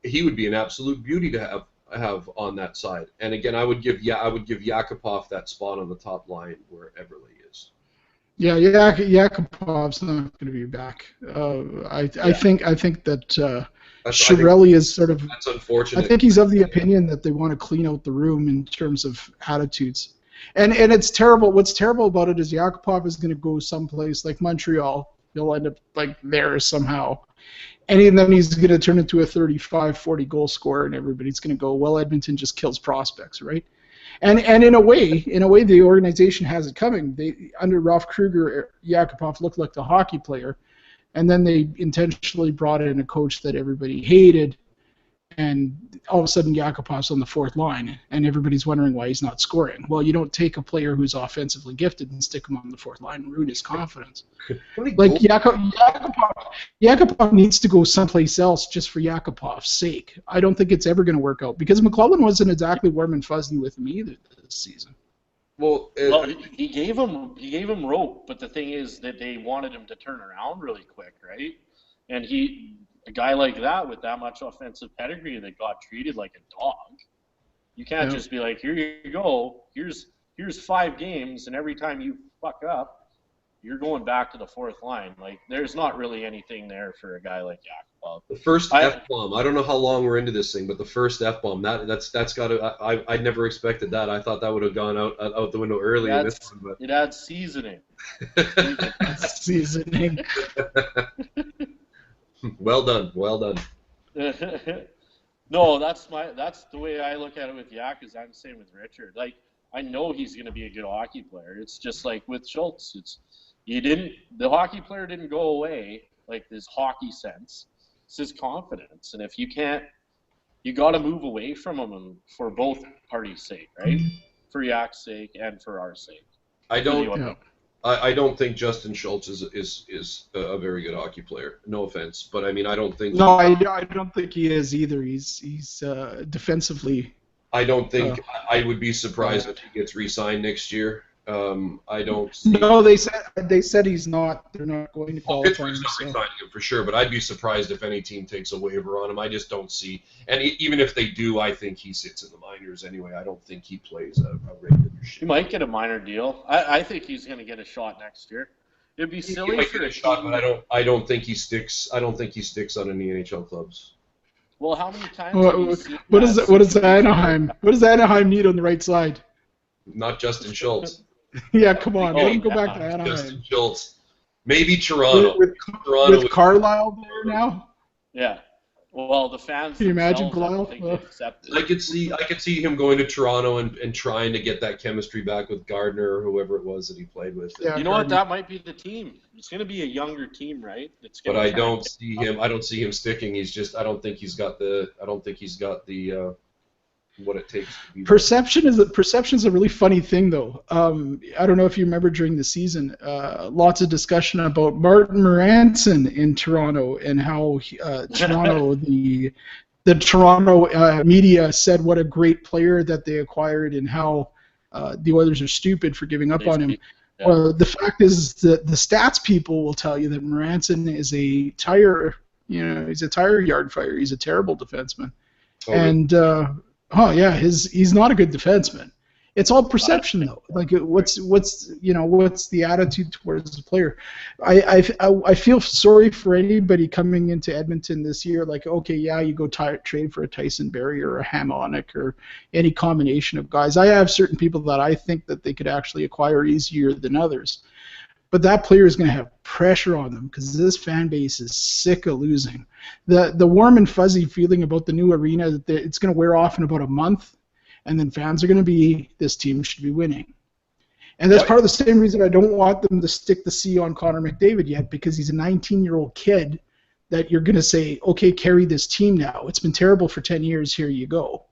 He would be an absolute beauty to have on that side. And again, I would give Yakupov that spot on the top line where Eberle is. Yeah, Yakupov's not going to be back. I think that Chiarelli is sort of. That's unfortunate. I think he's of the opinion that they want to clean out the room in terms of attitudes, and it's terrible. What's terrible about it is Yakupov is going to go someplace like Montreal. He'll end up like there somehow, and then he's going to turn into a 35, 40 goal scorer, and everybody's going to go, well, Edmonton just kills prospects, right? And in a way, the organization has it coming. Under Ralph Kruger, Yakupov looked like the hockey player, and then they intentionally brought in a coach that everybody hated, and all of a sudden Yakupov's on the fourth line, and everybody's wondering why he's not scoring. Well, you don't take a player who's offensively gifted and stick him on the fourth line and ruin his confidence. Like Yakupov needs to go someplace else just for Yakupov's sake. I don't think it's ever going to work out because McLellan wasn't exactly warm and fuzzy with him either this season. Well, he gave him rope, but the thing is that they wanted him to turn around really quick, right? And a guy like that with that much offensive pedigree that got treated like a dog, you can't just be like, here you go, here's 5 games, and every time you fuck up, you're going back to the fourth line. Like, there's not really anything there for a guy like Yakupov. The first F-bomb. I don't know how long we're into this thing, but the first F-bomb. That's got to. I never expected that. I thought that would have gone out the window early in this one. But it adds seasoning. Seasoning. Well done. Well done. No, that's the way I look at it with Yak. Is I'm the same with Richard. Like, I know he's going to be a good hockey player. It's just like with Schultz. The hockey player didn't go away, like his hockey sense. It's his confidence. And if you can't, you got to move away from him for both parties' sake, right? For Yak's sake and for our sake. I don't think Justin Schultz is a very good hockey player. No offense, but I mean I don't think. No, I don't think he is either. He's defensively. I don't think I would be surprised if he gets re-signed next year. I don't see. No, they said he's not. They're not going to qualify him. Pittsburgh's not re-signing him for sure, but I'd be surprised if any team takes a waiver on him. I just don't see. And even if they do, I think he sits in the minors anyway. I don't think he plays a regular shift. He might get a minor deal. I think he's going to get a shot next year. It'd be silly he might for get a shot, but I don't think he sticks. I don't think he sticks on any NHL clubs. Well, how many times? What does Anaheim need on the right side? Not Justin Schultz. Yeah, come on. Let him go back to Anaheim. Justin Schultz. Maybe Toronto. With Carlisle there now? Yeah. Well, the fans. Can you imagine Carlisle? I could see him going to Toronto and trying to get that chemistry back with Gardner or whoever it was that he played with. Yeah, you know what? That might be the team. It's going to be a younger team, right? But I don't see him sticking. I don't think he's got the what it takes to be. Perception is a really funny thing, though. I don't know if you remember during the season, lots of discussion about Martin Moranson in Toronto and how Toronto the Toronto media said what a great player that they acquired and how the Oilers are stupid for giving up on him. Yeah. The fact is that the stats people will tell you that Moranson is he's a tire yard fire. He's a terrible defenseman, he's not a good defenseman. It's all perception, though. Like, what's the attitude towards the player? I feel sorry for anybody coming into Edmonton this year. Like, okay, yeah, you go trade for a Tyson Barrie or a Hamonic or any combination of guys. I have certain people that I think that they could actually acquire easier than others. But that player is going to have pressure on them because this fan base is sick of losing. The warm and fuzzy feeling about the new arena, that it's going to wear off in about a month, and then fans are going to be, this team should be winning. And that's part of the same reason I don't want them to stick the C on Connor McDavid yet, because he's a 19-year-old kid that you're going to say, okay, carry this team now. It's been terrible for 10 years. Here you go.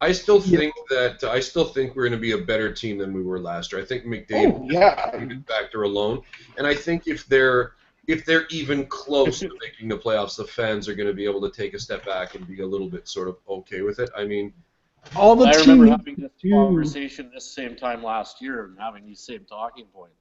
I still think we're going to be a better team than we were last year. I think McDavid factor alone, and I think if they're even close to making the playoffs, the fans are going to be able to take a step back and be a little bit sort of okay with it. I mean, I remember having this conversation this same time last year and having these same talking points.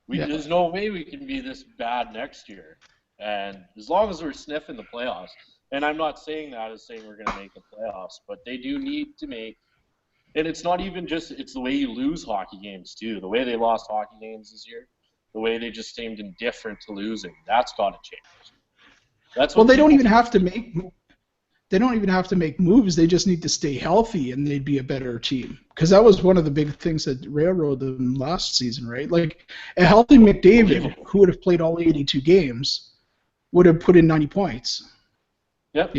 There's no way we can be this bad next year, and as long as we're sniffing the playoffs. And I'm not saying that as saying we're going to make the playoffs, but they do need to make – and it's not even just – it's the way you lose hockey games, too. The way they lost hockey games this year, the way they just seemed indifferent to losing. That's got to change. They don't even have to make – they don't even have to make moves. They just need to stay healthy, and they'd be a better team. Because that was one of the big things that railroaded them last season, right? Like, a healthy McDavid, who would have played all 82 games, would have put in 90 points. Yep.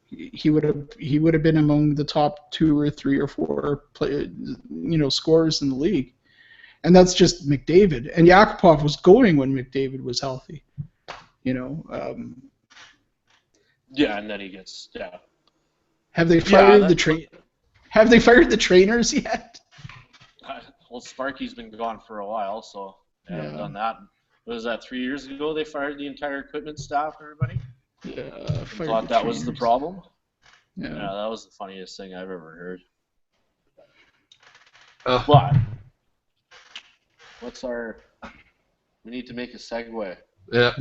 He would have been among the top 2 or 3 or 4 scorers in the league, and that's just McDavid. And Yakupov was going when McDavid was healthy. And then he gets Have they fired Have they fired the trainers yet? Well, Sparky's been gone for a while, so they haven't done that. What was that, 3 years ago? They fired the entire equipment staff, everybody. Yeah, thought that was the problem. Yeah, that was the funniest thing I've ever heard. But we need to make a segue. Yeah,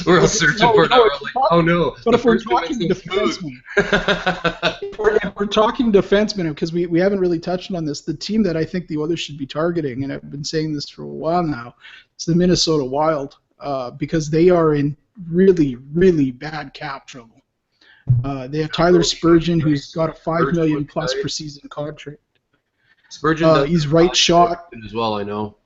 we're all searching for it now. We're like, oh no. But if we're talking defensemen, if we're talking defensemen, because we haven't really touched on this, the team that I think the Oilers should be targeting, and I've been saying this for a while now, is the Minnesota Wild, because they are in really, really bad cap trouble. They have Tyler Spurgeon, who's got a $5 million plus per season contract. Spurgeon, he's right shot as well. I know.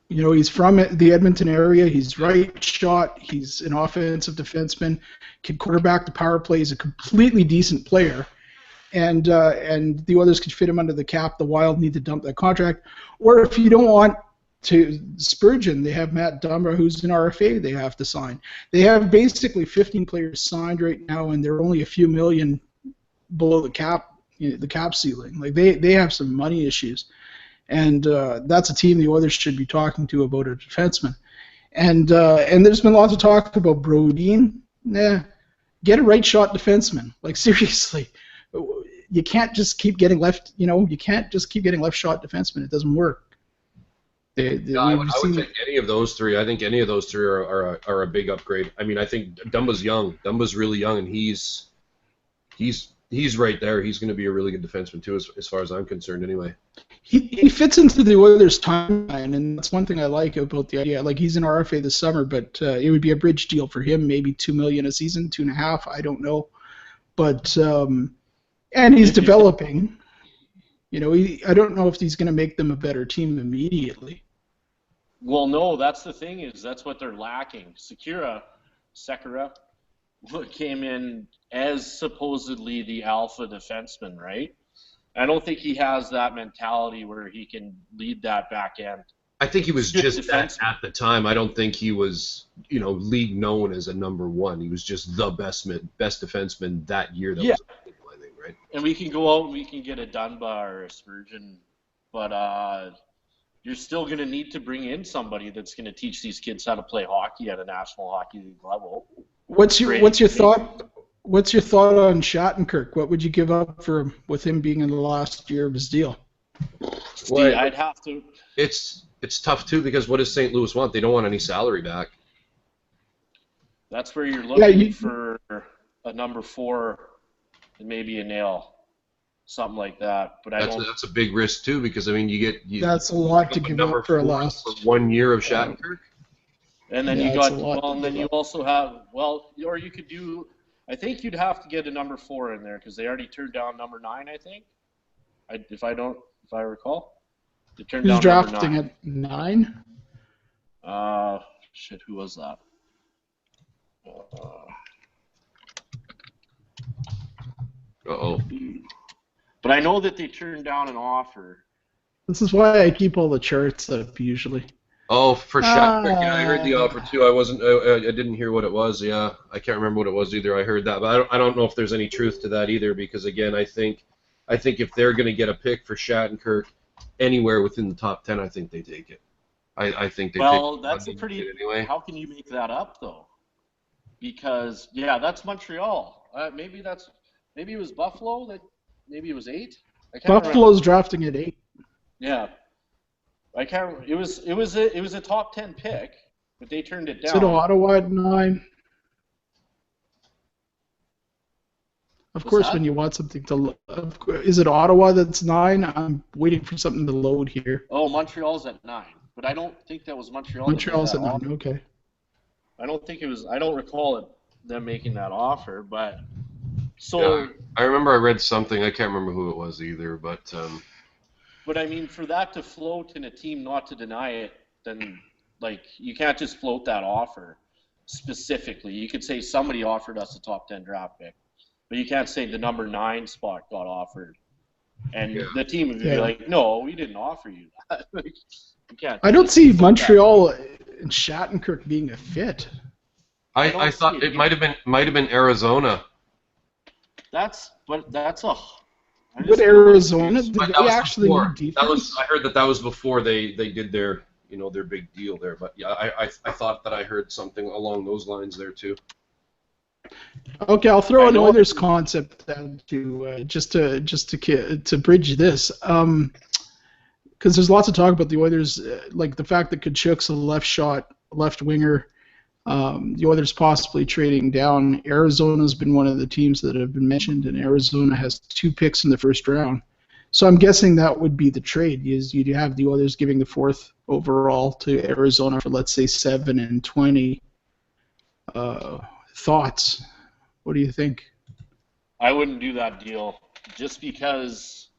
You know, he's from the Edmonton area. He's right shot. He's an offensive defenseman. Can quarterback the power play. He's a completely decent player. And the Oilers could fit him under the cap. The Wild need to dump that contract. Or if you don't want to Spurgeon, they have Matt Dumba, who's an RFA they have to sign. They have basically 15 players signed right now, and they're only a few million below the cap ceiling. Like they have some money issues. And that's a team the Oilers should be talking to about a defenseman. And there's been lots of talk about Brodin. Get a right shot defenseman. Like seriously, you can't just keep getting left. You can't just keep getting left shot defenseman. It doesn't work. I would take any of those three. I think any of those three are a big upgrade. I mean, I think Dumba's young. Dumba's really young, and he's right there. He's going to be a really good defenseman too, as far as I'm concerned, anyway. He fits into the Oilers' timeline, and that's one thing I like about the idea. Like, he's an RFA this summer, but it would be a bridge deal for him, maybe $2 million a season, $2.5 million, I don't know. But and he's developing. I don't know if he's going to make them a better team immediately. Well, no, that's the thing is that's what they're lacking. Sekera came in as supposedly the alpha defenseman, right? I don't think he has that mentality where he can lead that back end. I think he was just that at the time. I don't think he was, league known as a number one. He was just the best defenseman that year. That was I think, right? And we can go out and we can get a Dunbar or a Spurgeon, but you're still going to need to bring in somebody that's going to teach these kids how to play hockey at a National Hockey League level. What's your thought? What's your thought on Shattenkirk? What would you give up for him with him being in the last year of his deal? Well, I'd have to. It's tough too because what does St. Louis want? They don't want any salary back. That's where you're looking for a number 4 and maybe a nail, something like that. But that's a big risk too because I mean that's a lot to give up for a last for 1 year of Shattenkirk. And then you also have or you could do. I think you'd have to get a number 4 in there because they already turned down number 9. I think, if I recall, they turned down number 9. Who's drafting at 9? Who was that? But I know that they turned down an offer. This is why I keep all the charts up usually. Oh, for Shattenkirk, I heard the offer too. I didn't hear what it was. Yeah, I can't remember what it was either. I heard that, but I don't know if there's any truth to that either. Because again, I think if they're going to get a pick for Shattenkirk anywhere within the top 10, I think they take it. I think they. Well, that's a pretty. Anyway. How can you make that up though? Because that's Montreal. Maybe it was Buffalo. Maybe it was 8. Buffalo's drafting at 8. Yeah. I can't. It was a top 10 pick, but they turned it down. Is it Ottawa at 9? Of course, when you want something to, is it Ottawa that's 9? I'm waiting for something to load here. Oh, Montreal's at 9, but I don't think that was Montreal. Montreal's at 9. Okay. I don't think it was. I don't recall them making that offer, but I remember I read something. I can't remember who it was either, but. But I mean, for that to float and a team not to deny it, then you can't just float that offer specifically. You could say somebody offered us a top 10 draft pick, but you can't say the number 9 spot got offered, and the team would be like, "No, we didn't offer you that." You can't. I don't see Montreal and Shattenkirk being a fit. I thought it might have been Arizona. That's a. With Arizona, did they actually need defense? I heard that was before they did their their big deal there. But yeah, I thought that I heard something along those lines there too. Okay, I'll throw an Oilers concept then to just to bridge this, because there's lots of talk about the Oilers, like the fact that Kachuk's a left shot left winger. The Oilers possibly trading down. Arizona's been one of the teams that have been mentioned, and Arizona has 2 picks in the first round. So I'm guessing that would be the trade. Is you'd have the Oilers giving the 4th overall to Arizona for, let's say, 7 and 20. Thoughts? What do you think? I wouldn't do that deal just because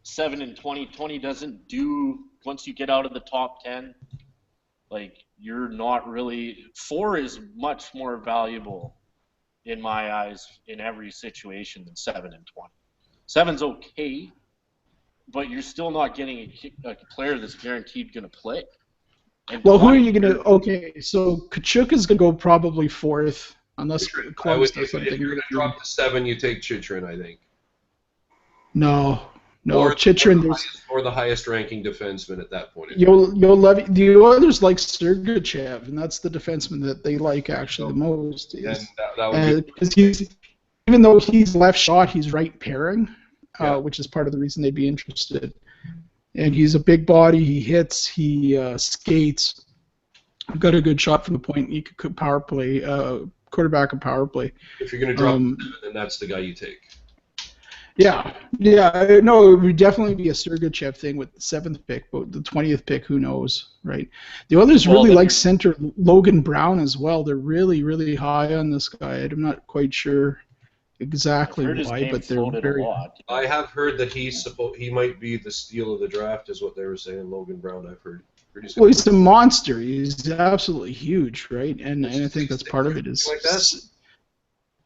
7 and 20. 20 doesn't do once you get out of the top 10. Like, you're not really. 4 is much more valuable in my eyes in every situation than 7 and 20. 7's okay, but you're still not getting a player that's guaranteed going to play. And Well, who are you going to? Okay, so Kachuk is going to go probably 4th, unless Columbus does something. If you're going to drop to 7, you take Chychrun, I think. No, Chychrun. Or the highest-ranking defenseman at that point. You'll love it. The Oilers like Sergachev, and that's the defenseman that they like actually the most. Because even though he's left shot, he's right pairing, which is part of the reason they'd be interested. And he's a big body. He hits. He skates. Got a good shot from the point. He could power play, quarterback and power play. If you're going to drop him, then that's the guy you take. Yeah. No, it would definitely be a Sergachev thing with the 7th pick, but the 20th pick, who knows, right? The Oilers really like center Logan Brown as well. They're really, really high on this guy. I'm not quite sure exactly why, but they're very. I have heard that he might be the steal of the draft, is what they were saying. Logan Brown, I've heard. Well, he's a monster. He's absolutely huge, right? And I think that's part of it. Is like that.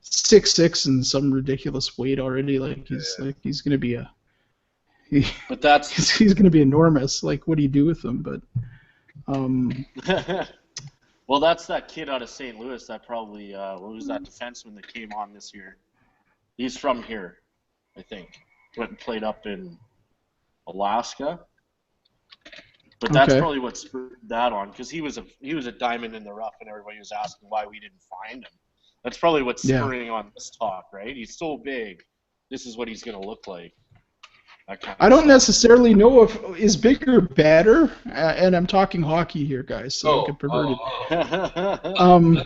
6'6" and some ridiculous weight already. Like he's gonna be but that's he's gonna be enormous. Like, what do you do with him? But well, that's that kid out of St. Louis that probably what was that defenseman that came on this year? He's from here, I think. Went and played up in Alaska. But that's probably what spurred that on, because he was a diamond in the rough, and everybody was asking why we didn't find him. That's probably what's spurring on this talk, right? He's so big. This is what he's going to look like. I don't necessarily know if is bigger better, and I'm talking hockey here, guys, so don't get perverted.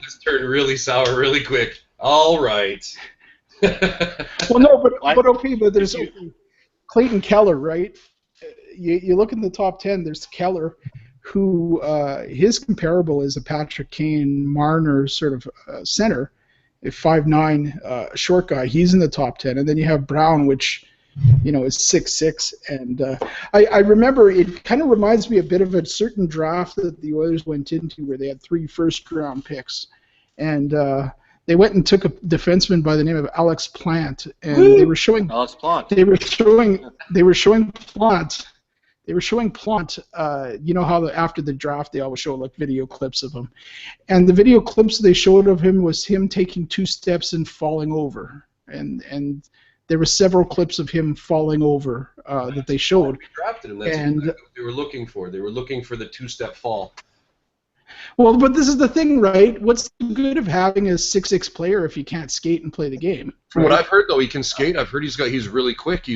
This turned really sour really quick. All right. Well, no, but there's Clayton Keller, right? You look in the top 10. There's Keller, who his comparable is a Patrick Kane, Marner sort of center, a 5'9" short guy. He's in the top 10, and then you have Brown, which is 6'6", and I remember it kind of reminds me a bit of a certain draft that the Oilers went into where they had 3 first-round picks, and they went and took a defenseman by the name of Alex Plant, and they were showing Alex Plant. They were showing Plant. They were showing Plant. You know how after the draft they always show like video clips of him, and the video clips they showed of him was him taking 2 steps and falling over, and there were several clips of him falling over that they showed. They drafted him. That's exactly what they were looking for. They were looking for the 2-step fall. Well, but this is the thing, right? What's the good of having a 6'6" player if you can't skate and play the game? From what I've heard, though, he can skate. I've heard he's really quick.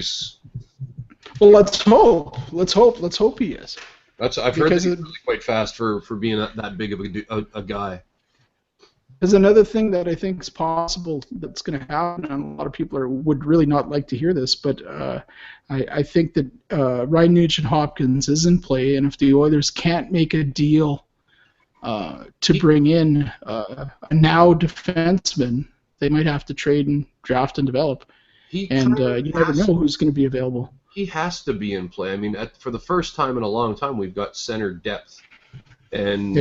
Well, let's hope. Let's hope he is. I've heard that he's really quite fast for being that big of a guy. There's another thing that I think is possible that's going to happen, and a lot of people would really not like to hear this, but I think that Ryan Nugent-Hopkins is in play, and if the Oilers can't make a deal to bring in a now defenseman, they might have to trade and draft and develop. You never know who's going to be available. He has to be in play. I mean, for the first time in a long time, we've got center depth. And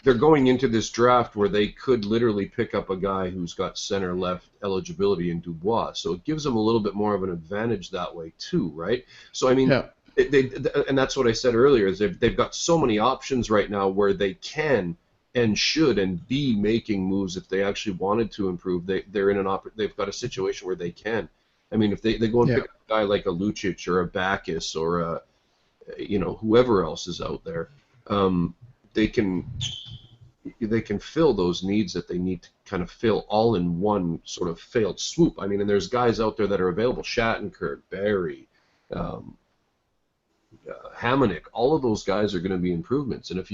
they're going into this draft where they could literally pick up a guy who's got center left eligibility in Dubois. So it gives them a little bit more of an advantage that way too, right? So, I mean, and that's what I said earlier, is they've got so many options right now where they can and should and be making moves if they actually wanted to improve. They've got a situation where they can. I mean, if they go and pick up a guy like a Lucic or a Bacchus or whoever else is out there, they can fill those needs that they need to kind of fill all in one sort of failed swoop. I mean, and there's guys out there that are available: Shattenkirk, Barrie, Hamonic, all of those guys are going to be improvements. And if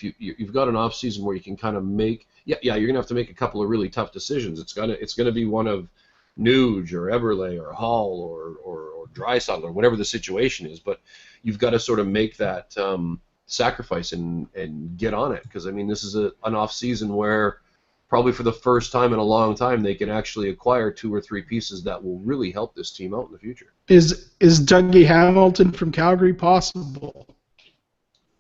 you've got an off season where you can kind of make, you're going to have to make a couple of really tough decisions. It's gonna be one of Nuge or Eberle or Hall or Draisaitl or whatever the situation is. But you've got to sort of make that sacrifice and get on it, because I mean this is an off season where probably for the first time in a long time they can actually acquire 2 or 3 pieces that will really help this team out in the future. Is Dougie Hamilton from Calgary possible?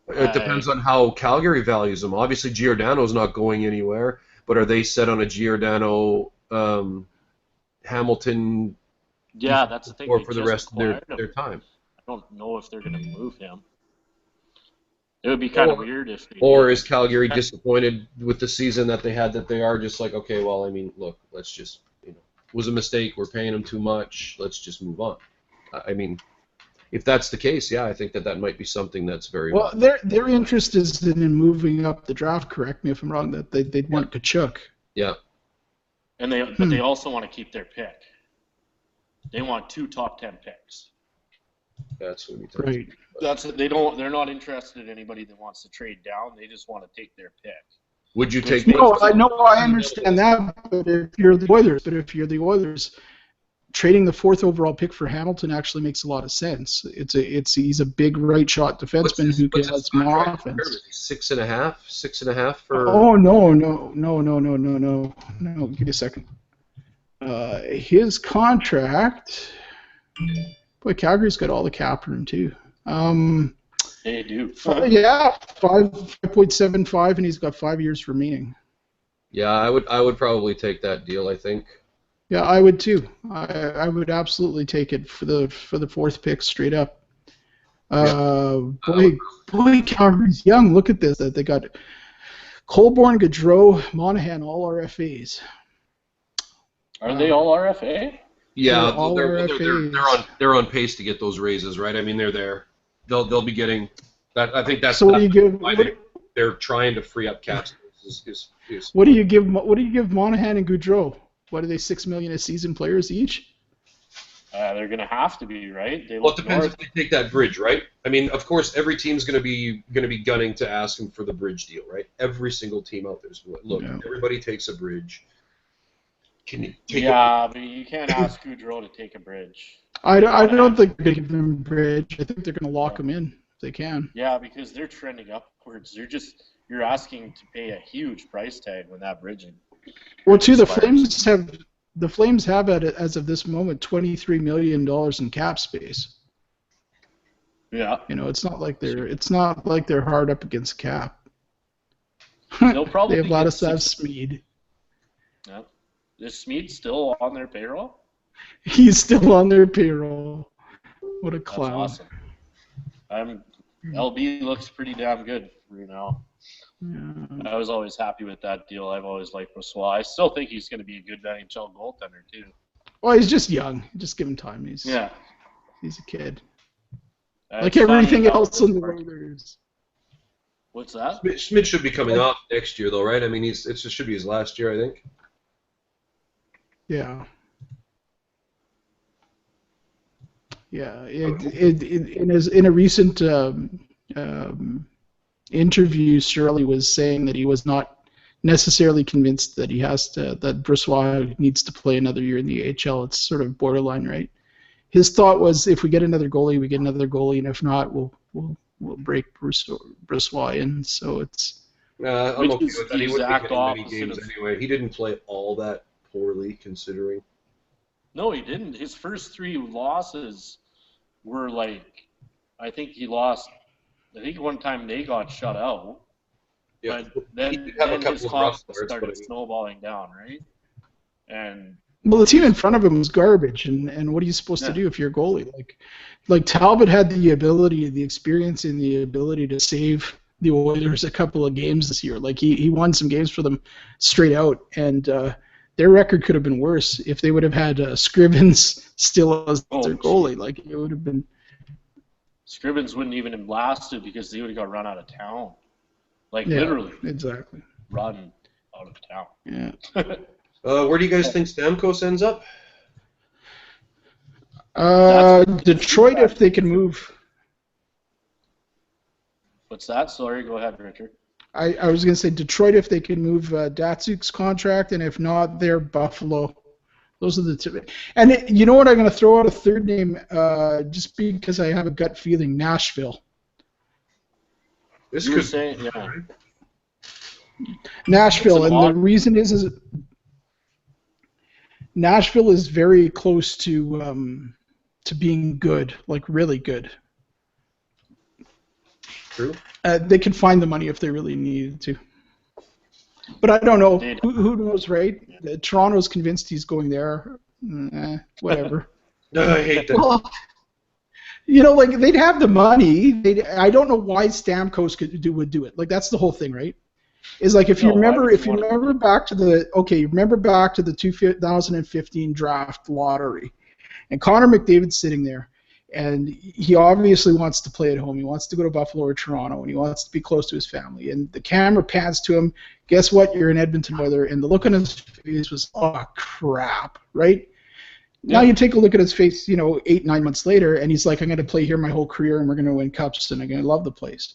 It depends on how Calgary values him. Obviously, Giordano's not going anywhere, but are they set on a Giordano Hamilton? Yeah, that's the thing. Or for the rest of their time. I don't know if they're going to move him. It would be kind of weird if they Or did. is Calgary disappointed with the season that they had, that they are just like, okay, well, I mean, look, let's just, it was a mistake. We're paying them too much. Let's just move on. I mean, if that's the case, yeah, I think that might be something that's very well. Their interest is in moving up the draft. Correct me if I'm wrong. That they'd want Kachuk. Yeah. And but they also want to keep their pick. They want 2 top 10 picks. That's what we think. Right. They're not interested in anybody that wants to trade down. They just want to take their pick. Would you take? No, I understand that. But if you're the Oilers, trading the 4th overall pick for Hamilton actually makes a lot of sense. He's a big right shot defenseman who can have more offense. 6.5 for. Oh no! Give me a second. His contract. Boy, Calgary's got all the cap room too. They do. Yeah, 5.75, and he's got 5 years remaining. Yeah, I would probably take that deal, I think. Yeah, I would too. I would absolutely take it for the 4th pick straight up. Boy, Calgary's young. Look at this. They got Colborne, Gaudreau, Monahan, all RFAs. Are they all RFA? Yeah, RFAs. they're on pace to get those raises, right? I mean, they're there. They'll be getting that. I think that's. So what do you give? They're trying to free up cap space. What do you give? What do you give Monahan and Gaudreau? What are they? $6 million a season players each? They're going to have to be, right? Well, it depends if they take that bridge, right? I mean, of course, every team's going to be gunning to ask them for the bridge deal, right? Every single team out there's look. Yeah. Everybody takes a bridge. Can you take but you can't ask Gaudreau to take a bridge. I don't think they're going to give them a bridge. I think they're going to lock them in if they can. Yeah, because they're trending upwards. You're asking to pay a huge price tag when that bridge. Well, too, the Flames have at it as of this moment $23 million in cap space. Yeah. It's not like they're hard up against cap. They'll probably they have Vladislav Smid. Yeah. Is Smid still on their payroll? He's still on their payroll. What a clown. That's awesome. LB looks pretty damn good right now. Yeah. I was always happy with that deal. I've always liked Brossoit. I still think he's going to be a good NHL goaltender too. Well, he's just young. Just give him time. He's a kid. Like everything else in the Oilers. What's that? Schmidt should be coming off next year, though, right? I mean, it should be his last year, I think. Yeah. Yeah. In a recent interview, Shirley was saying that he was not necessarily convinced that that Brossoit needs to play another year in the AHL. It's sort of borderline, right? His thought was, if we get another goalie, we get another goalie, and if not, we'll break Brossoit in. So it's. I'm okay with that. He wouldn't be getting many games anyway. He didn't play all that poorly, considering. No, he didn't. His first 3 losses were like, I think he lost. I think one time they got shut out. Yeah. But then his confidence started snowballing down, right? And well, the team in front of him was garbage, and what are you supposed to do if you're a goalie? Like Talbot had the ability, the experience, and the ability to save the Oilers a couple of games this year. Like he won some games for them straight out, and their record could have been worse if they would have had Scrivens still as their goalie. Like it would have been. Scrivens wouldn't even have lasted because they would have got run out of town. Like literally. Exactly. Run out of town. Yeah. Where do you guys think Stamkos ends up? Detroit, if they can move. What's that? Sorry, go ahead, Richard. I was going to say Detroit if they can move Datsuk's contract, and if not, they're Buffalo. Those are the two. And you know what? I'm going to throw out a third name just because I have a gut feeling. Nashville. This You were could saying, yeah. Nashville, and the odd- reason is Nashville is very close to being good, like really good. true. They can find the money if they really needed to. But I don't know. Who knows, right? Toronto's convinced he's going there. Whatever. No, I hate that. Well, you know, like they'd have the money. I don't know why Stamkos would do it. Like that's the whole thing, right? Is like if you remember back to the 2015 draft lottery, and Connor McDavid's sitting there, and he obviously wants to play at home. He wants to go to Buffalo or Toronto, and he wants to be close to his family. And the camera pans to him. Guess what? You're in Edmonton weather. And the look on his face was, oh, crap, right? Yeah. Now you take a look at his face, 8-9 months later, and he's like, I'm going to play here my whole career, and we're going to win cups, and I'm going to love the place.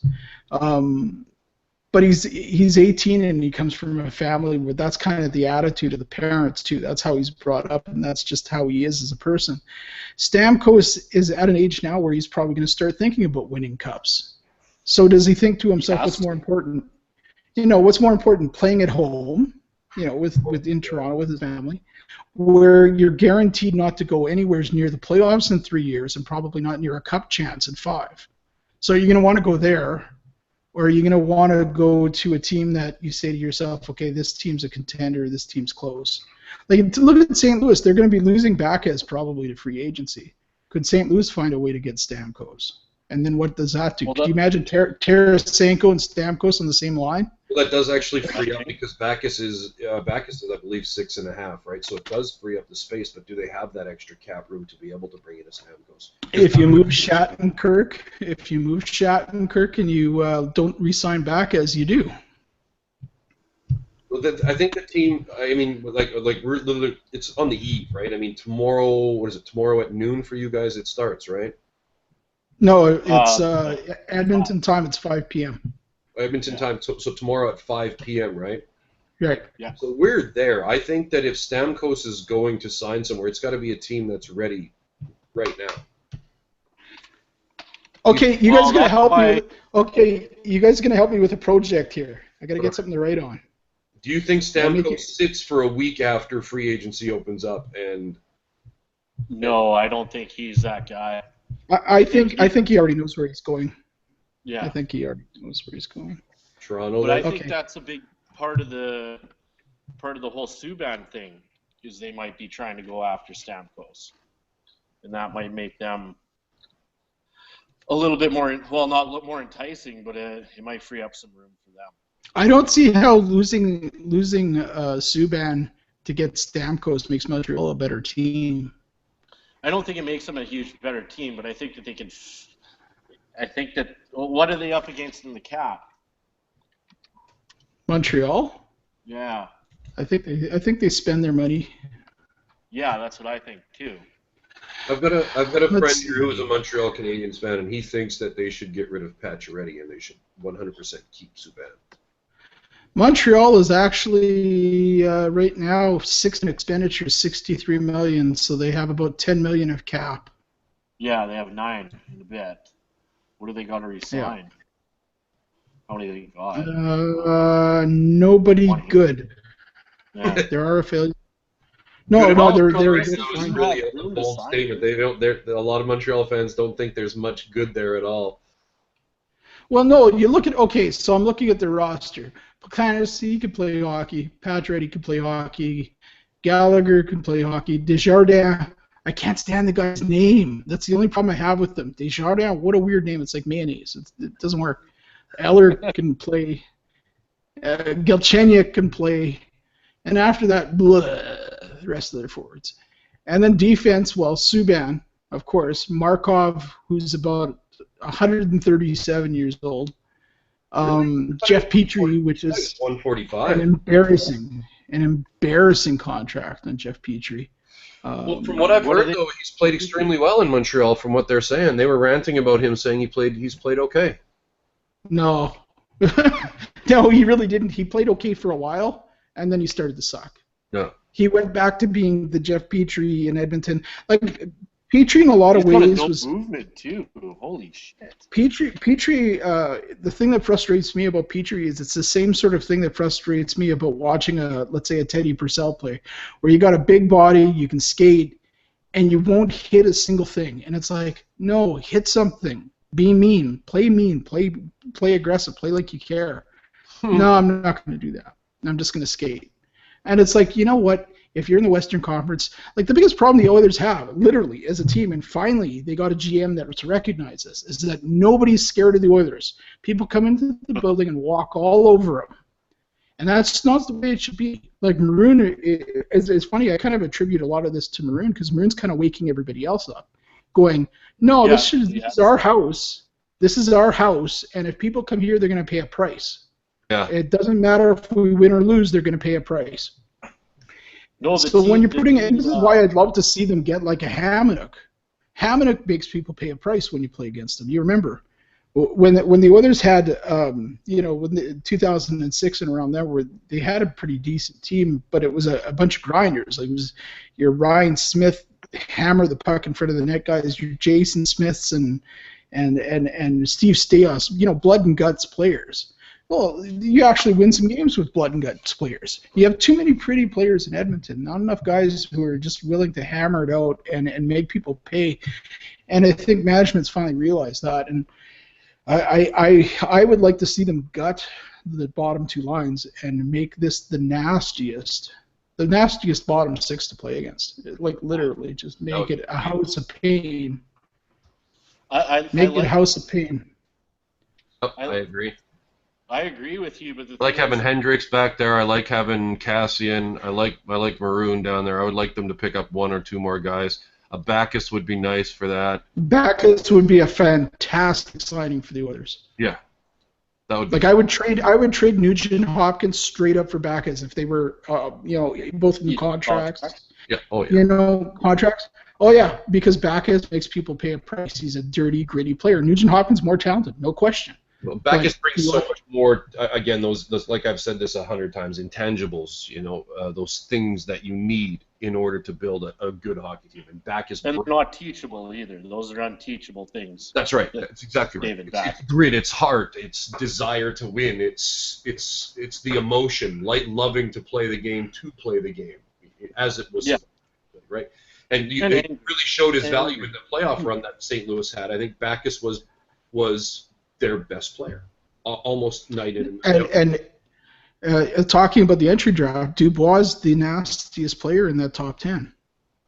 But he's 18, and he comes from a family where that's kind of the attitude of the parents, too. That's how he's brought up, and that's just how he is as a person. Stamkos is at an age now where he's probably going to start thinking about winning cups. So does he think to himself, what's more important? What's more important, playing at home, in Toronto with his family, where you're guaranteed not to go anywhere near the playoffs in 3 years and probably not near a cup chance in 5. So you're going to want to go there, or are you going to want to go to a team that you say to yourself, okay, this team's a contender, this team's close. Like, look at St. Louis. They're going to be losing Backes probably to free agency. Could St. Louis find a way to get Stamkos? And then what does that do? Could you imagine Tarasenko and Stamkos on the same line? Well, that does actually free up because Backes is, I believe, 6.5, right? So it does free up the space, but do they have that extra cap room to be able to bring in a Stamkos? If you move Shattenkirk and you don't re-sign Backes, you do. Well, I think the team. I mean, it's on the eve, right? I mean, tomorrow. What is it? Tomorrow at noon for you guys. It starts, right? No, it's Edmonton time. It's 5 p.m. Edmonton time. So tomorrow at 5 p.m. Right? Right. Yeah. So we're there. I think that if Stamkos is going to sign somewhere, it's got to be a team that's ready right now. Okay, you guys are gonna help me. You guys are gonna help me with a project here. I gotta get something to write on. Do you think Stamkos sits for a week after free agency opens up? And no, I don't think he's that guy. I think he already knows where he's going. Yeah, I think he already knows where he's going. Toronto. But I think that's a big part of the whole Subban thing is they might be trying to go after Stamkos, and that might make them a little bit more, well, not more enticing, but it might free up some room for them. I don't see how losing Subban to get Stamkos makes Montreal a better team. I don't think it makes them a huge better team, but I think that they can. I think that what are they up against in the cap? Montreal? Yeah. I think they spend their money. Yeah, that's what I think too. I've got a friend here who is a Montreal Canadiens fan, and he thinks that they should get rid of Pacioretty and they should 100% keep Subban. Montreal is actually right now expenditures $63 million, so they have about $10 million of cap. Yeah, they have 9 in a bit. What do they got to resign? Yeah. How many they got? Nobody 20. Good. Yeah. There are affiliates. No, they're That fine. was really a bold statement. A lot of Montreal fans don't think there's much good there at all. Well, no, you look at so I'm looking at their roster. He could play hockey. Pacioretty could play hockey. Gallagher could play hockey. Desjardins, I can't stand the guy's name. That's the only problem I have with them. Desjardins, what a weird name. It's like mayonnaise. It doesn't work. Eller can play. Galchenyuk can play. And after that, the rest of their forwards. And then defense, well, Subban, of course. Markov, who's about 137 years old. Jeff Petrie, which is 145. an embarrassing contract on Jeff Petrie. Well, from what I've heard, though, he's played extremely well in Montreal. From what they're saying, they were ranting about him, saying he's played okay. No. No, he really didn't. He played okay for a while, and then he started to suck. No. He went back to being the Jeff Petrie in Edmonton. Like, Petrie in a lot of He's got a ways no was... movement, too. Holy shit. Petrie, the thing that frustrates me about Petrie is it's the same sort of thing that frustrates me about watching let's say a Teddy Purcell play, where you got a big body, you can skate, and you won't hit a single thing. And it's like, no, hit something. Be mean. Play aggressive. Play like you care. No, I'm not going to do that. I'm just going to skate. And it's like, you know what? If you're in the Western Conference, like the biggest problem the Oilers have, literally, as a team, and finally they got a GM that recognizes this, is that nobody's scared of the Oilers. People come into the building and walk all over them. And that's not the way it should be. Like Maroon, it's funny, I kind of attribute a lot of this to Maroon, because Maroon's kind of waking everybody else up, going, no, this is our house. This is our house, and if people come here, they're going to pay a price. Yeah. It doesn't matter if we win or lose, they're going to pay a price. No, So when you're putting it, this is why I'd love to see them get like a Hamonic. Hamonic makes people pay a price when you play against them. You remember when the Oilers had, when the 2006 and around there, where they had a pretty decent team, but it was a bunch of grinders. Like it was your Ryan Smith hammer the puck in front of the net guys, your Jason Smiths and Steve Stais, blood and guts players. Well, you actually win some games with blood and guts players. You have too many pretty players in Edmonton, not enough guys who are just willing to hammer it out and make people pay. And I think management's finally realized that. And I would like to see them gut the bottom two lines and make this the nastiest bottom six to play against. Like literally, just make it a house of pain. Make it a house of pain. Oh, I agree. I agree with you, but I like having Hendricks back there. I like having Cassian. I like Maroon down there. I would like them to pick up one or two more guys. A Backus would be nice for that. Backus would be a fantastic signing for the Oilers. Yeah, that would. Like I would trade Nugent and Hopkins straight up for Backus if they were, both new contracts. Yeah. Oh yeah. Contracts. Oh yeah, because Backus makes people pay a price. He's a dirty, gritty player. Nugent Hopkins more talented, no question. Well, Backus brings so much more. Again, those like I've said this 100 times, intangibles. Those things that you need in order to build a good hockey team. And Backus. And they're not teachable either. Those are unteachable things. That's right. That's exactly right. It's grit. It's heart. It's desire to win. It's the emotion, loving to play the game, as it was. Yeah. Right. And it really showed his value in the playoff run that St. Louis had. I think Backus was their best player, almost night in and out. And talking about the entry draft, Dubois is the nastiest player in that top 10.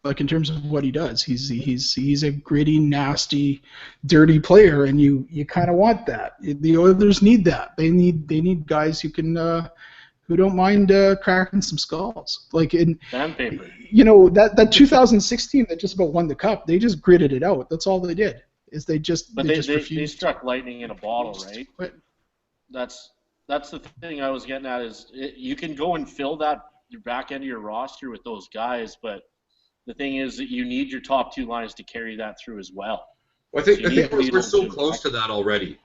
Like in terms of what he does, he's a gritty, nasty, dirty player, and you kind of want that. The Oilers need that. They need guys who can who don't mind cracking some skulls. Like in sandpaper. That 2016 that just about won the cup. They just gritted it out. That's all they did. Is they just refused. They struck lightning in a bottle, right? But that's the thing I was getting at is you can go and fill that your back end of your roster with those guys, but the thing is that you need your top two lines to carry that through as well. I think we're so close to that already,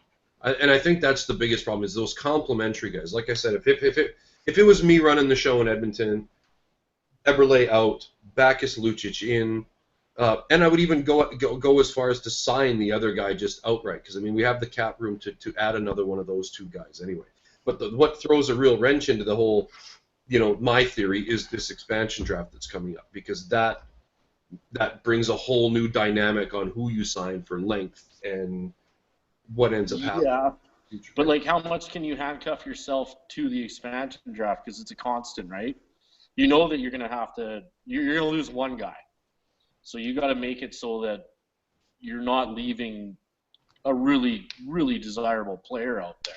and I think that's the biggest problem is those complementary guys. Like I said, if it was me running the show in Edmonton, Eberle out, Backus, Lucic in. And I would even go as far as to sign the other guy just outright, because we have the cap room to add another one of those two guys anyway. But what throws a real wrench into the whole, my theory is this expansion draft that's coming up, because that brings a whole new dynamic on who you sign for length and what ends up happening. Yeah, but like how much can you handcuff yourself to the expansion draft, because it's a constant, right? You know that you're going to lose one guy. So you got to make it so that you're not leaving a really, really desirable player out there.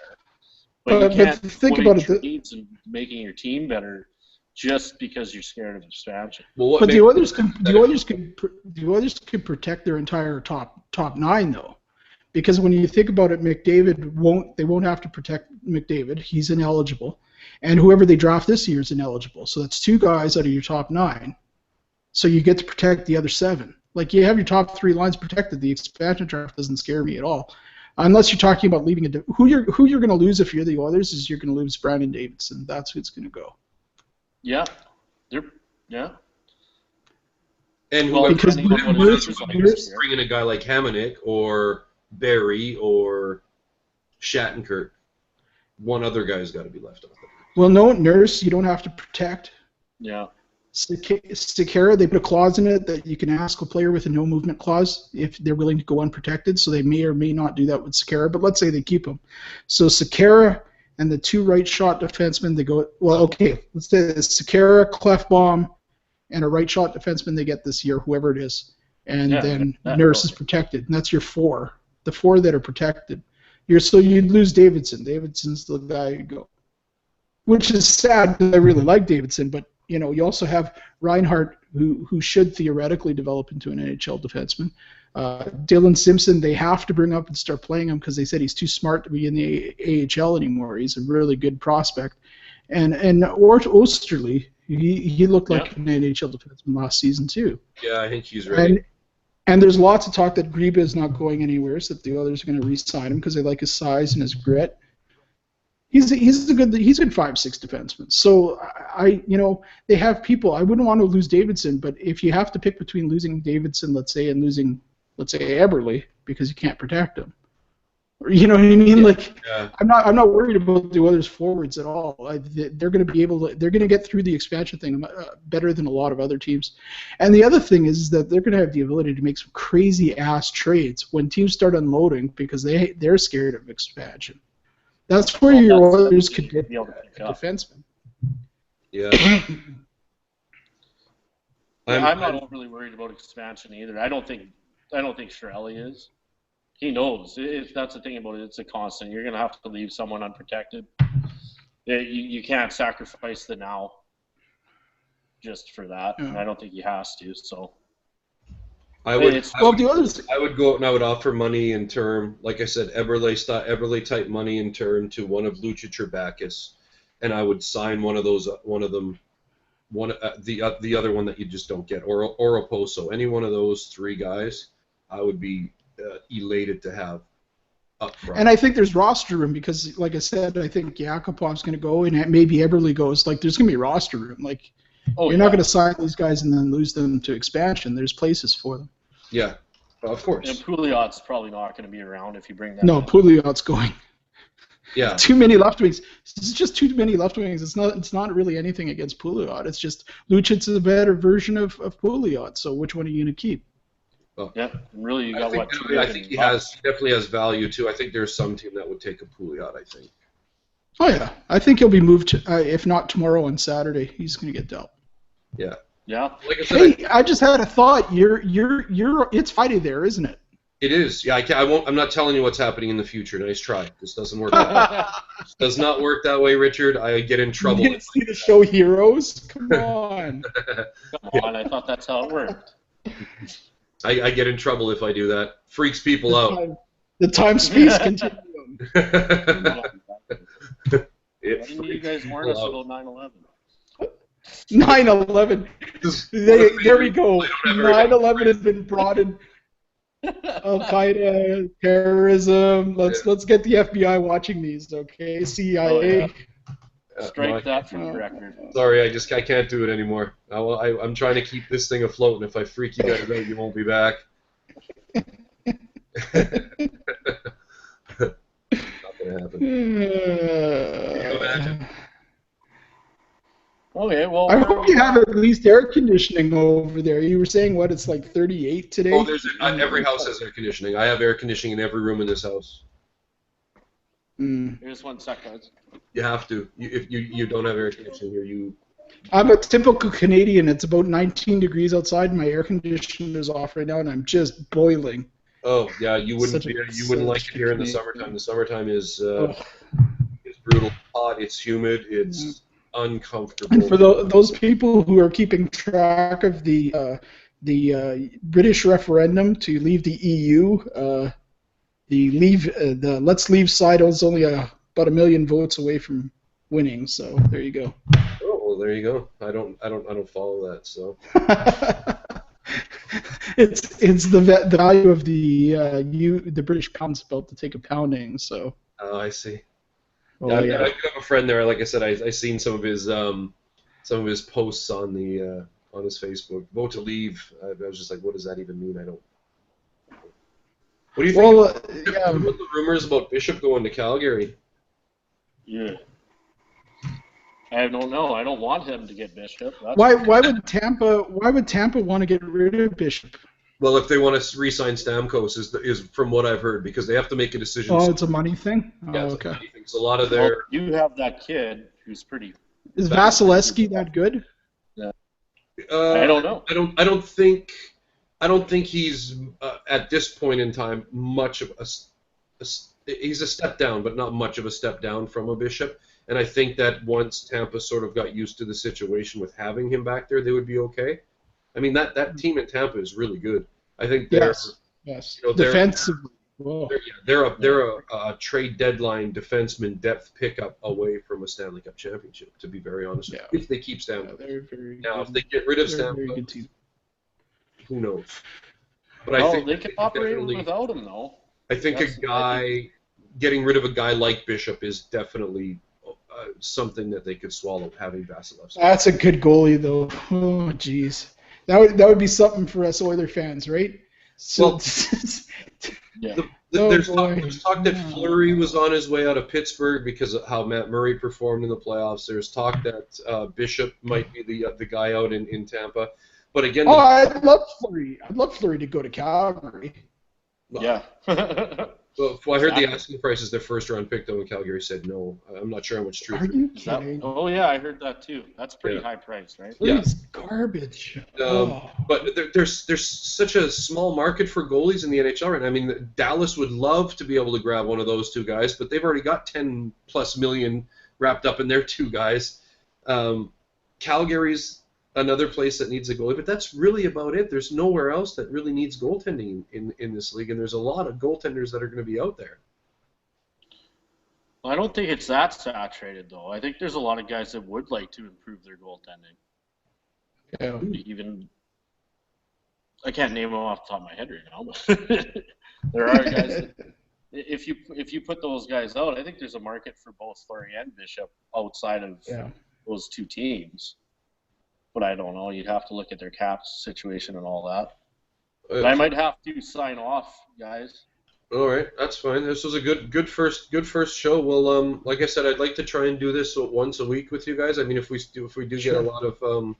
But you can't think about it and making your team better just because you're scared of expansion. But the Oilers can protect their entire top nine though, because when you think about it, they won't have to protect McDavid. He's ineligible, and whoever they draft this year is ineligible. So that's two guys out of your top nine. So you get to protect the other seven. Like you have your top three lines protected. The expansion draft doesn't scare me at all. Unless you're talking about leaving who you're going to lose if you're the Oilers is you're going to lose Brandon Davidson. That's who's going to go. Yeah. Yeah. And Well, whoever because bring in a guy like Hamonic or Barrie or Shattenkirk, one other guy's got to be left off. Well, no, Nurse, you don't have to protect. Yeah. Sekera, they put a clause in it that you can ask a player with a no movement clause if they're willing to go unprotected, so they may or may not do that with Sekera, but let's say they keep him. So Sekera and the 2 right shot defensemen, they go, well, okay, let's say Sekera, Clefbaum, and a right shot defenseman they get this year, whoever it is. And then Nurse is protected, and that's your 4. The 4 that are protected. So you'd lose Davidson. Davidson's the guy you go. Which is sad because I really like Davidson, but you also have Reinhardt, who should theoretically develop into an NHL defenseman. Dylan Simpson, they have to bring up and start playing him because they said he's too smart to be in the AHL anymore. He's a really good prospect. And Osterley, he looked like an NHL defenseman last season too. Yeah, I think he's ready. And there's lots of talk that Greba is not going anywhere, so that the others are going to re-sign him because they like his size and his grit. He's a good 5'6" defenseman. So they have people. I wouldn't want to lose Davidson, but if you have to pick between losing Davidson, let's say, and losing, let's say, Eberle because you can't protect him, you know what I mean? Yeah. I'm not worried about the others forwards at all. They're going to be able to. They're going to get through the expansion thing better than a lot of other teams. And the other thing is that they're going to have the ability to make some crazy ass trades when teams start unloading because they're scared of expansion. That's where your Oilers could get a defenseman. Yeah. I'm not overly worried about expansion either. I don't think Shirley is. He knows. If that's the thing about it, it's a constant. You're going to have to leave someone unprotected. You can't sacrifice the now just for that. Yeah. And I don't think he has to. So I would go out and I would offer money in term, like I said, Eberle type money in term to one of Lucic or Backus, and I would sign one of them, the other one that you just don't get, or Oposo. Any one of those 3 guys, I would be elated to have up front. And I think there's roster room because, like I said, I think Yakupov's going to go and maybe Eberle goes. Like, there's going to be roster room. Like, you're not going to sign these guys and then lose them to expansion. There's places for them. Yeah, of course. And Pouliot's probably not going to be around if you bring that. No, Pouliot's going. Yeah. Too many left wings. It's just too many left wings. It's not really anything against Pouliot. It's just Lucic's a better version of Pouliot. So which one are you going to keep? Well, yeah, really, you got what? I think he definitely has value too. I think there's some team that would take a Pouliot. I think. Oh yeah, I think he'll be moved. If not tomorrow, on Saturday, he's going to get dealt. Yeah. Yeah. Like I said, I just had a thought. It's Friday there, isn't it? It is. Yeah, I'm not telling you what's happening in the future. Nice try. This doesn't work. Does not work that way, Richard. I get in trouble. You didn't see the show Heroes? Come on. Come on. I thought that's how it worked. I get in trouble if I do that. Freaks people out. The time-space continuum. You guys warned us about 9/11. 9/11. There we go. 9/11 has been brought in. Al Qaeda, terrorism. Let's get the FBI watching these, okay? CIA. Strike that from the record. Sorry, I can't do it anymore. I'm trying to keep this thing afloat, and if I freak you guys out, you won't be back. Not gonna happen. Okay, well. I hope you have at least air conditioning over there. You were saying what? It's like 38 today. Oh, every house has air conditioning. I have air conditioning in every room in this house. Here's 1 second. You have to. If you don't have air conditioning here, I'm a typical Canadian. It's about 19 degrees outside. My air conditioner is off right now, and I'm just boiling. Oh yeah, you wouldn't like it here in the summertime. The summertime is brutal, hot. It's humid. It's uncomfortable. And for those people who are keeping track of the British referendum to leave the EU, the Let's Leave side is only about 1 million votes away from winning. So there you go. Oh well, there you go. I don't follow that. So it's the value of the British pound's about to take a pounding. So. Oh, I see. Well, Yeah, I do have a friend there. Like I said, I seen some of his posts on the on his Facebook. Vote to leave. I was just like, what does that even mean? I don't. What do you think? Well, What about the rumors about Bishop going to Calgary? Yeah. I don't know. I don't want him to get Bishop. Why would Tampa want to get rid of Bishop? Well, if they want to re-sign Stamkos, is from what I've heard, because they have to make a decision. Oh, it's a money thing? Yeah, Oh, okay. It's a lot of their. Well, you have that kid who's pretty. Is Vasilevsky that good? Yeah. I don't know. I don't think he's at this point in time much of he's a step down, but not much of a step down from a Bishop. And I think that once Tampa sort of got used to the situation with having him back there, they would be okay. I mean, that team in Tampa is really good. I think they're yes. You know, Defensively. They're a trade deadline defenseman depth pickup away from a Stanley Cup championship. To be very honest, if they keep Stamkos. Now, if they get rid of Stamkos, who knows? But I think they can operate without him, though. I think getting rid of a guy like Bishop is definitely something that they could swallow, having Vasilevsky. That's a good goalie, though. Oh, jeez. That would be something for us Oiler fans, right? So, there's talk that Fleury was on his way out of Pittsburgh because of how Matt Murray performed in the playoffs. There's talk that Bishop might be the guy out in Tampa. But again, I'd love Fleury. I'd love Fleury to go to Calgary. Yeah. Well, I heard the asking price is their first-round pick, though, and Calgary said no. I'm not sure how much truth. Are you kidding? I heard that too. That's pretty high price, right? It's garbage. But there's such a small market for goalies in the NHL right now. I mean, Dallas would love to be able to grab one of those two guys, but they've already got $10+ million wrapped up in their two guys. Calgary's another place that needs a goalie, but that's really about it. There's nowhere else that really needs goaltending in this league, and there's a lot of goaltenders that are going to be out there. I don't think it's that saturated, though. I think there's a lot of guys that would like to improve their goaltending. Yeah. Even I can't name them off the top of my head right now, but there are guys that, if you put those guys out, I think there's a market for both Fleury and Bishop outside of those two teams. But I don't know. You'd have to look at their cap situation and all that. But I might have to sign off, guys. All right, that's fine. This was a good first show. Well, like I said, I'd like to try and do this once a week with you guys. I mean, if we do get a lot of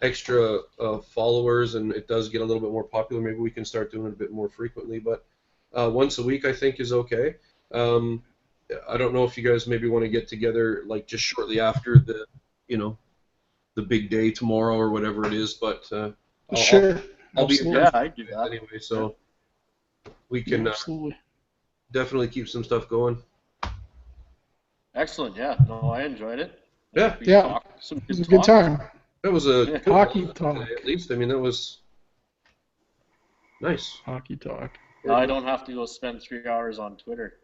extra followers and it does get a little bit more popular, maybe we can start doing it a bit more frequently. But once a week, I think, is okay. I don't know if you guys maybe want to get together like just shortly after the big day tomorrow or whatever it is, but I'll be I do that anyway, so we can definitely keep some stuff going. Excellent, yeah. No, I enjoyed it. Yeah, it was a good time. That was a hockey talk. Today, at least, I mean, that was nice. Hockey talk. Now I don't have to go spend 3 hours on Twitter.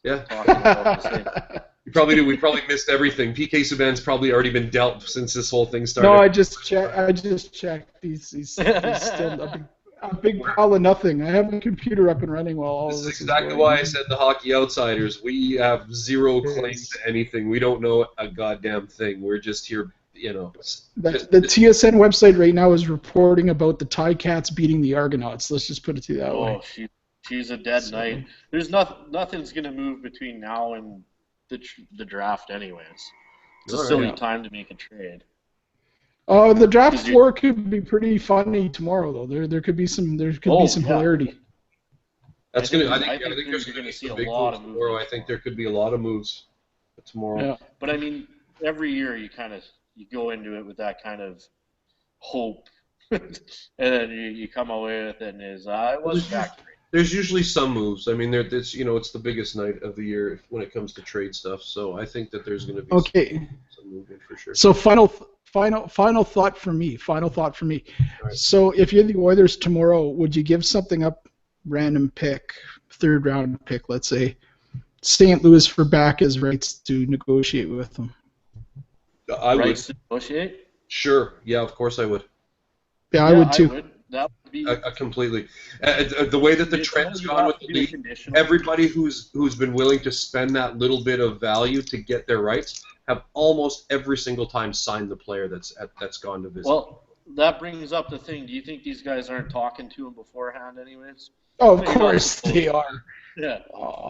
Yeah. Talking about the same. We probably missed everything. PK Subban's probably already been dealt since this whole thing started. No, I just checked. He's still a big pile of nothing. I have the computer up and running while all this of this is exactly why I said the Hockey Outsiders. We have zero claim to anything. We don't know a goddamn thing. We're just here, The TSN website right now is reporting about the Ticats beating the Argonauts. Let's just put it to you that way. She's a dead night. There's nothing's going to move between now and the draft anyways. It's a silly time to make a trade. The draft floor could be pretty funny tomorrow, though. There could be some hilarity. I think there's going to be some big moves tomorrow. I think there could be a lot of moves tomorrow. Yeah. But I mean, every year you go into it with that kind of hope, and then you come away with it and it wasn't that great. There's usually some moves. I mean, it's the biggest night of the year when it comes to trade stuff. So I think that there's going to be some movement for sure. So final thought for me. Right. So if you're the Oilers tomorrow, would you give something up, random pick, 3rd round pick, let's say, St. Louis for Baca's rights to negotiate with them? Rights to negotiate? Sure. Yeah, of course I would. Yeah, I would too. That would be completely. The way that the trend's gone with the league, everybody who's been willing to spend that little bit of value to get their rights have almost every single time signed the player that's gone to visit. Well, that brings up the thing. Do you think these guys aren't talking to him beforehand, anyways? Oh, of course they are. Yeah.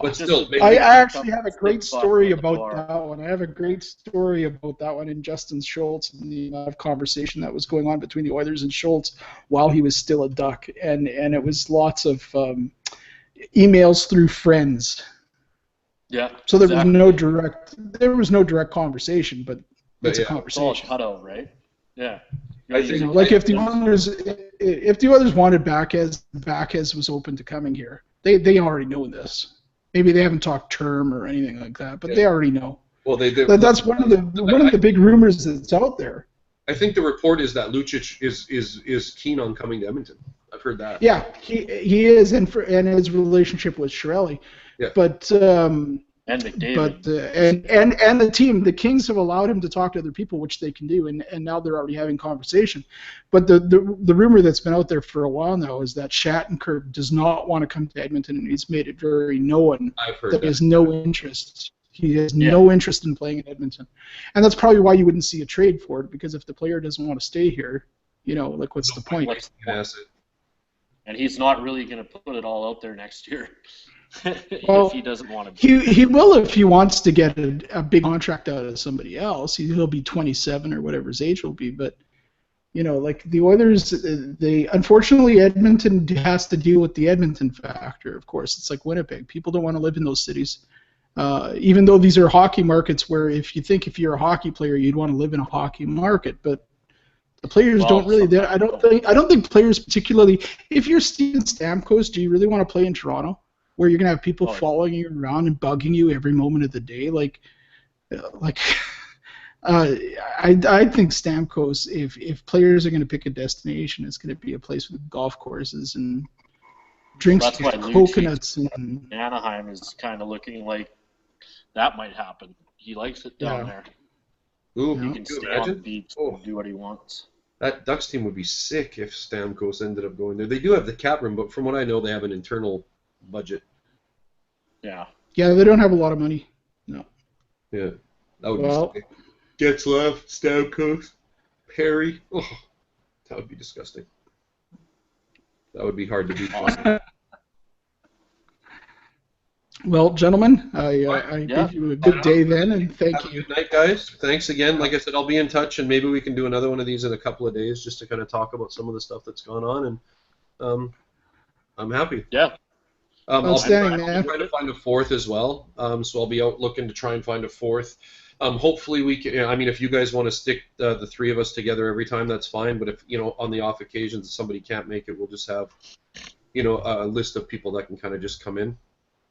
But still, I actually have a great story about that one. I have a great story about that one in Justin Schultz and the amount of conversation that was going on between the Oilers and Schultz while he was still a Duck, and it was lots of emails through friends. Yeah. So there was no direct conversation, but it's a conversation. It's all cutout, right? Yeah. If the Oilers wanted Backes was open to coming here, they already know this. Maybe they haven't talked term or anything like that, but they already know. Well, that's one of the big rumors that's out there. I think the report is that Lucic is keen on coming to Edmonton. I've heard that. Yeah, he is, and his relationship with Chiarelli. Yeah. But and McDavid. But and the team, the Kings have allowed him to talk to other people, which they can do, and now they're already having conversation. But the rumor that's been out there for a while now is that Shattenkirk does not want to come to Edmonton, and he's made it very known that he has no interest. He has no interest in playing in Edmonton, and that's probably why you wouldn't see a trade for it, because if the player doesn't want to stay here, what's the point? And he's not really going to put it all out there next year. If he doesn't want to. He will if he wants to get a big contract out of somebody else. He'll be 27 or whatever his age will be. But like the Oilers, unfortunately Edmonton has to deal with the Edmonton factor. Of course, it's like Winnipeg. People don't want to live in those cities, even though these are hockey markets where if you're a hockey player, you'd want to live in a hockey market, but. The players don't really. I don't think players particularly. If you're Steven Stamkos, do you really want to play in Toronto, where you're gonna have people following you around and bugging you every moment of the day? I think Stamkos. If players are gonna pick a destination, it's gonna be a place with golf courses and drinks with coconuts. And Anaheim is kind of looking like that might happen. He likes it down there. Ooh, he can stay on the beach and do what he wants. That Ducks team would be sick if Stamkos ended up going there. They do have the cap room, but from what I know, they have an internal budget. Yeah. Yeah, they don't have a lot of money. No. Yeah, that would be sick. Gets left, Stamkos, Perry. Oh, that would be disgusting. That would be hard to beat. Well, gentlemen, I give you a good day then, and thank you. Good night, guys. Thanks again. Like I said, I'll be in touch, and maybe we can do another one of these in a couple of days just to kind of talk about some of the stuff that's gone on, and I'm happy. Yeah. Outstanding, I'm trying to find a fourth as well, so I'll be out looking to try and find a fourth. Hopefully we can. I mean, if you guys want to stick the three of us together every time, that's fine. But if on the off occasions somebody can't make it, we'll just have a list of people that can kind of just come in.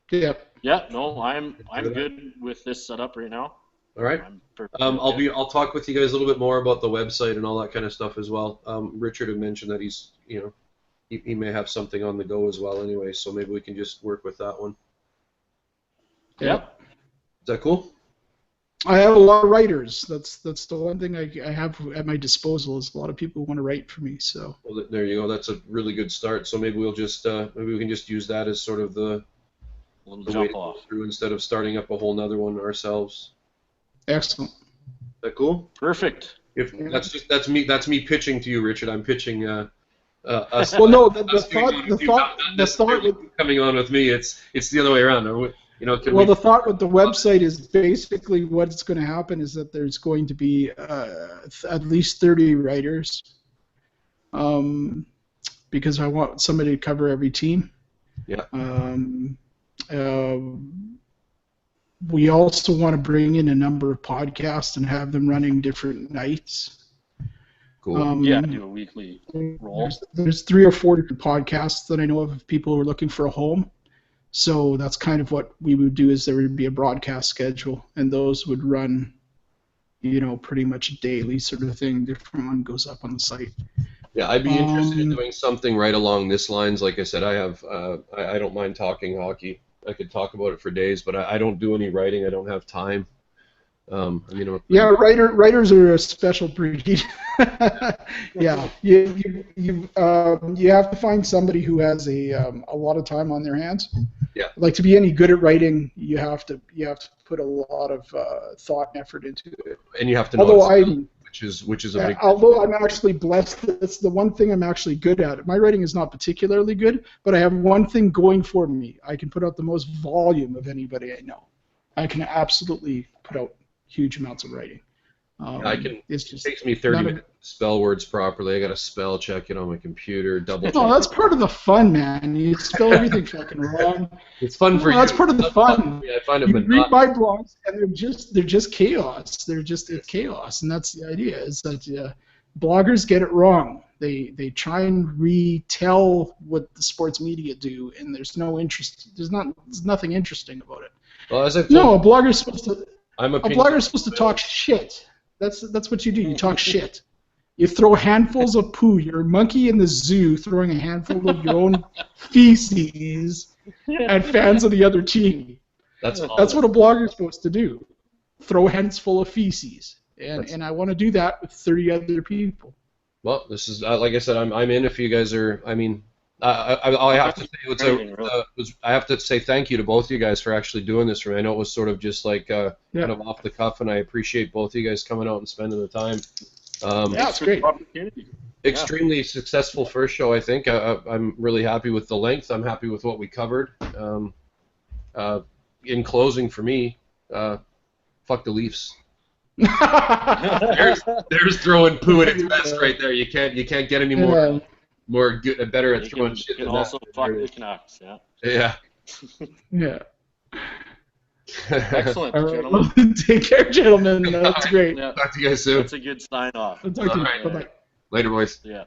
Yeah. Yeah. No, I'm good with this setup right now. All right. I'll talk with you guys a little bit more about the website and all that kind of stuff as well. Richard had mentioned that he's he may have something on the go as well anyway, so maybe we can just work with that one. Yep. Is that cool? I have a lot of writers. That's the one thing I have at my disposal is a lot of people who want to write for me. So. Well, there you go. That's a really good start. So maybe we'll just maybe we can just use that as sort of the way to go through instead of starting up a whole nother one ourselves. Excellent. Is that cool? Perfect. If that's me pitching to you, Richard. I'm pitching us. Well, no, the thought with coming on with me, it's the other way around. The thought with the website is basically what's going to happen is that there's going to be at least 30 writers, because I want somebody to cover every team. Yeah. We also want to bring in a number of podcasts and have them running different nights. Cool. Do a weekly roll. There's 3 or 4 different podcasts that I know of people who are looking for a home. So that's kind of what we would do is there would be a broadcast schedule, and those would run, pretty much daily sort of thing. Different one goes up on the site. Yeah, I'd be interested in doing something right along this lines. Like I said, I have I don't mind talking hockey. I could talk about it for days, but I don't do any writing. I don't have time. Yeah, writers are a special breed. Yeah, you have to find somebody who has a lot of time on their hands. Yeah. Like, to be any good at writing, you have to put a lot of thought and effort into it. And you have to know which is a big. Although I'm actually blessed, that's the one thing I'm actually good at. My writing is not particularly good, but I have one thing going for me. I can put out the most volume of anybody I know. I can absolutely put out huge amounts of writing. It takes me 30 minutes to spell words properly. I got to spell check it on my computer, double check. No, that's part of the fun, man. You spell everything fucking wrong. It's fun for you. That's part of the fun. I find it you read my blogs, and they're just chaos. It's chaos, and that's the idea. Is that bloggers get it wrong. They try and retell what the sports media do, and there's no interest. There's nothing interesting about it. Well, as I've told, a blogger's supposed to. A blogger's supposed to talk shit. That's what you do. You talk shit. You throw handfuls of poo. You're a monkey in the zoo throwing a handful of your own feces at fans of the other team. That's what a blogger's supposed to do. Throw hands full of feces. And I want to do that with 30 other people. Well, this is like I said. I'm in if you guys are. I mean, I have to say I have to say thank you to both of you guys for actually doing this for me. I know it was sort of just like kind of off the cuff, and I appreciate both of you guys coming out and spending the time. It's great. Extremely successful first show, I think. I'm really happy with the length. I'm happy with what we covered. In closing, for me, fuck the Leafs. there's throwing poo at its best right there. You can't get any more good, better at throwing shit than that. Also fuck the Canucks, yeah. Yeah. Excellent, gentlemen. Take care, gentlemen. That's great. Talk to you guys soon. That's a good sign off. Bye-bye. Later, boys. Yeah.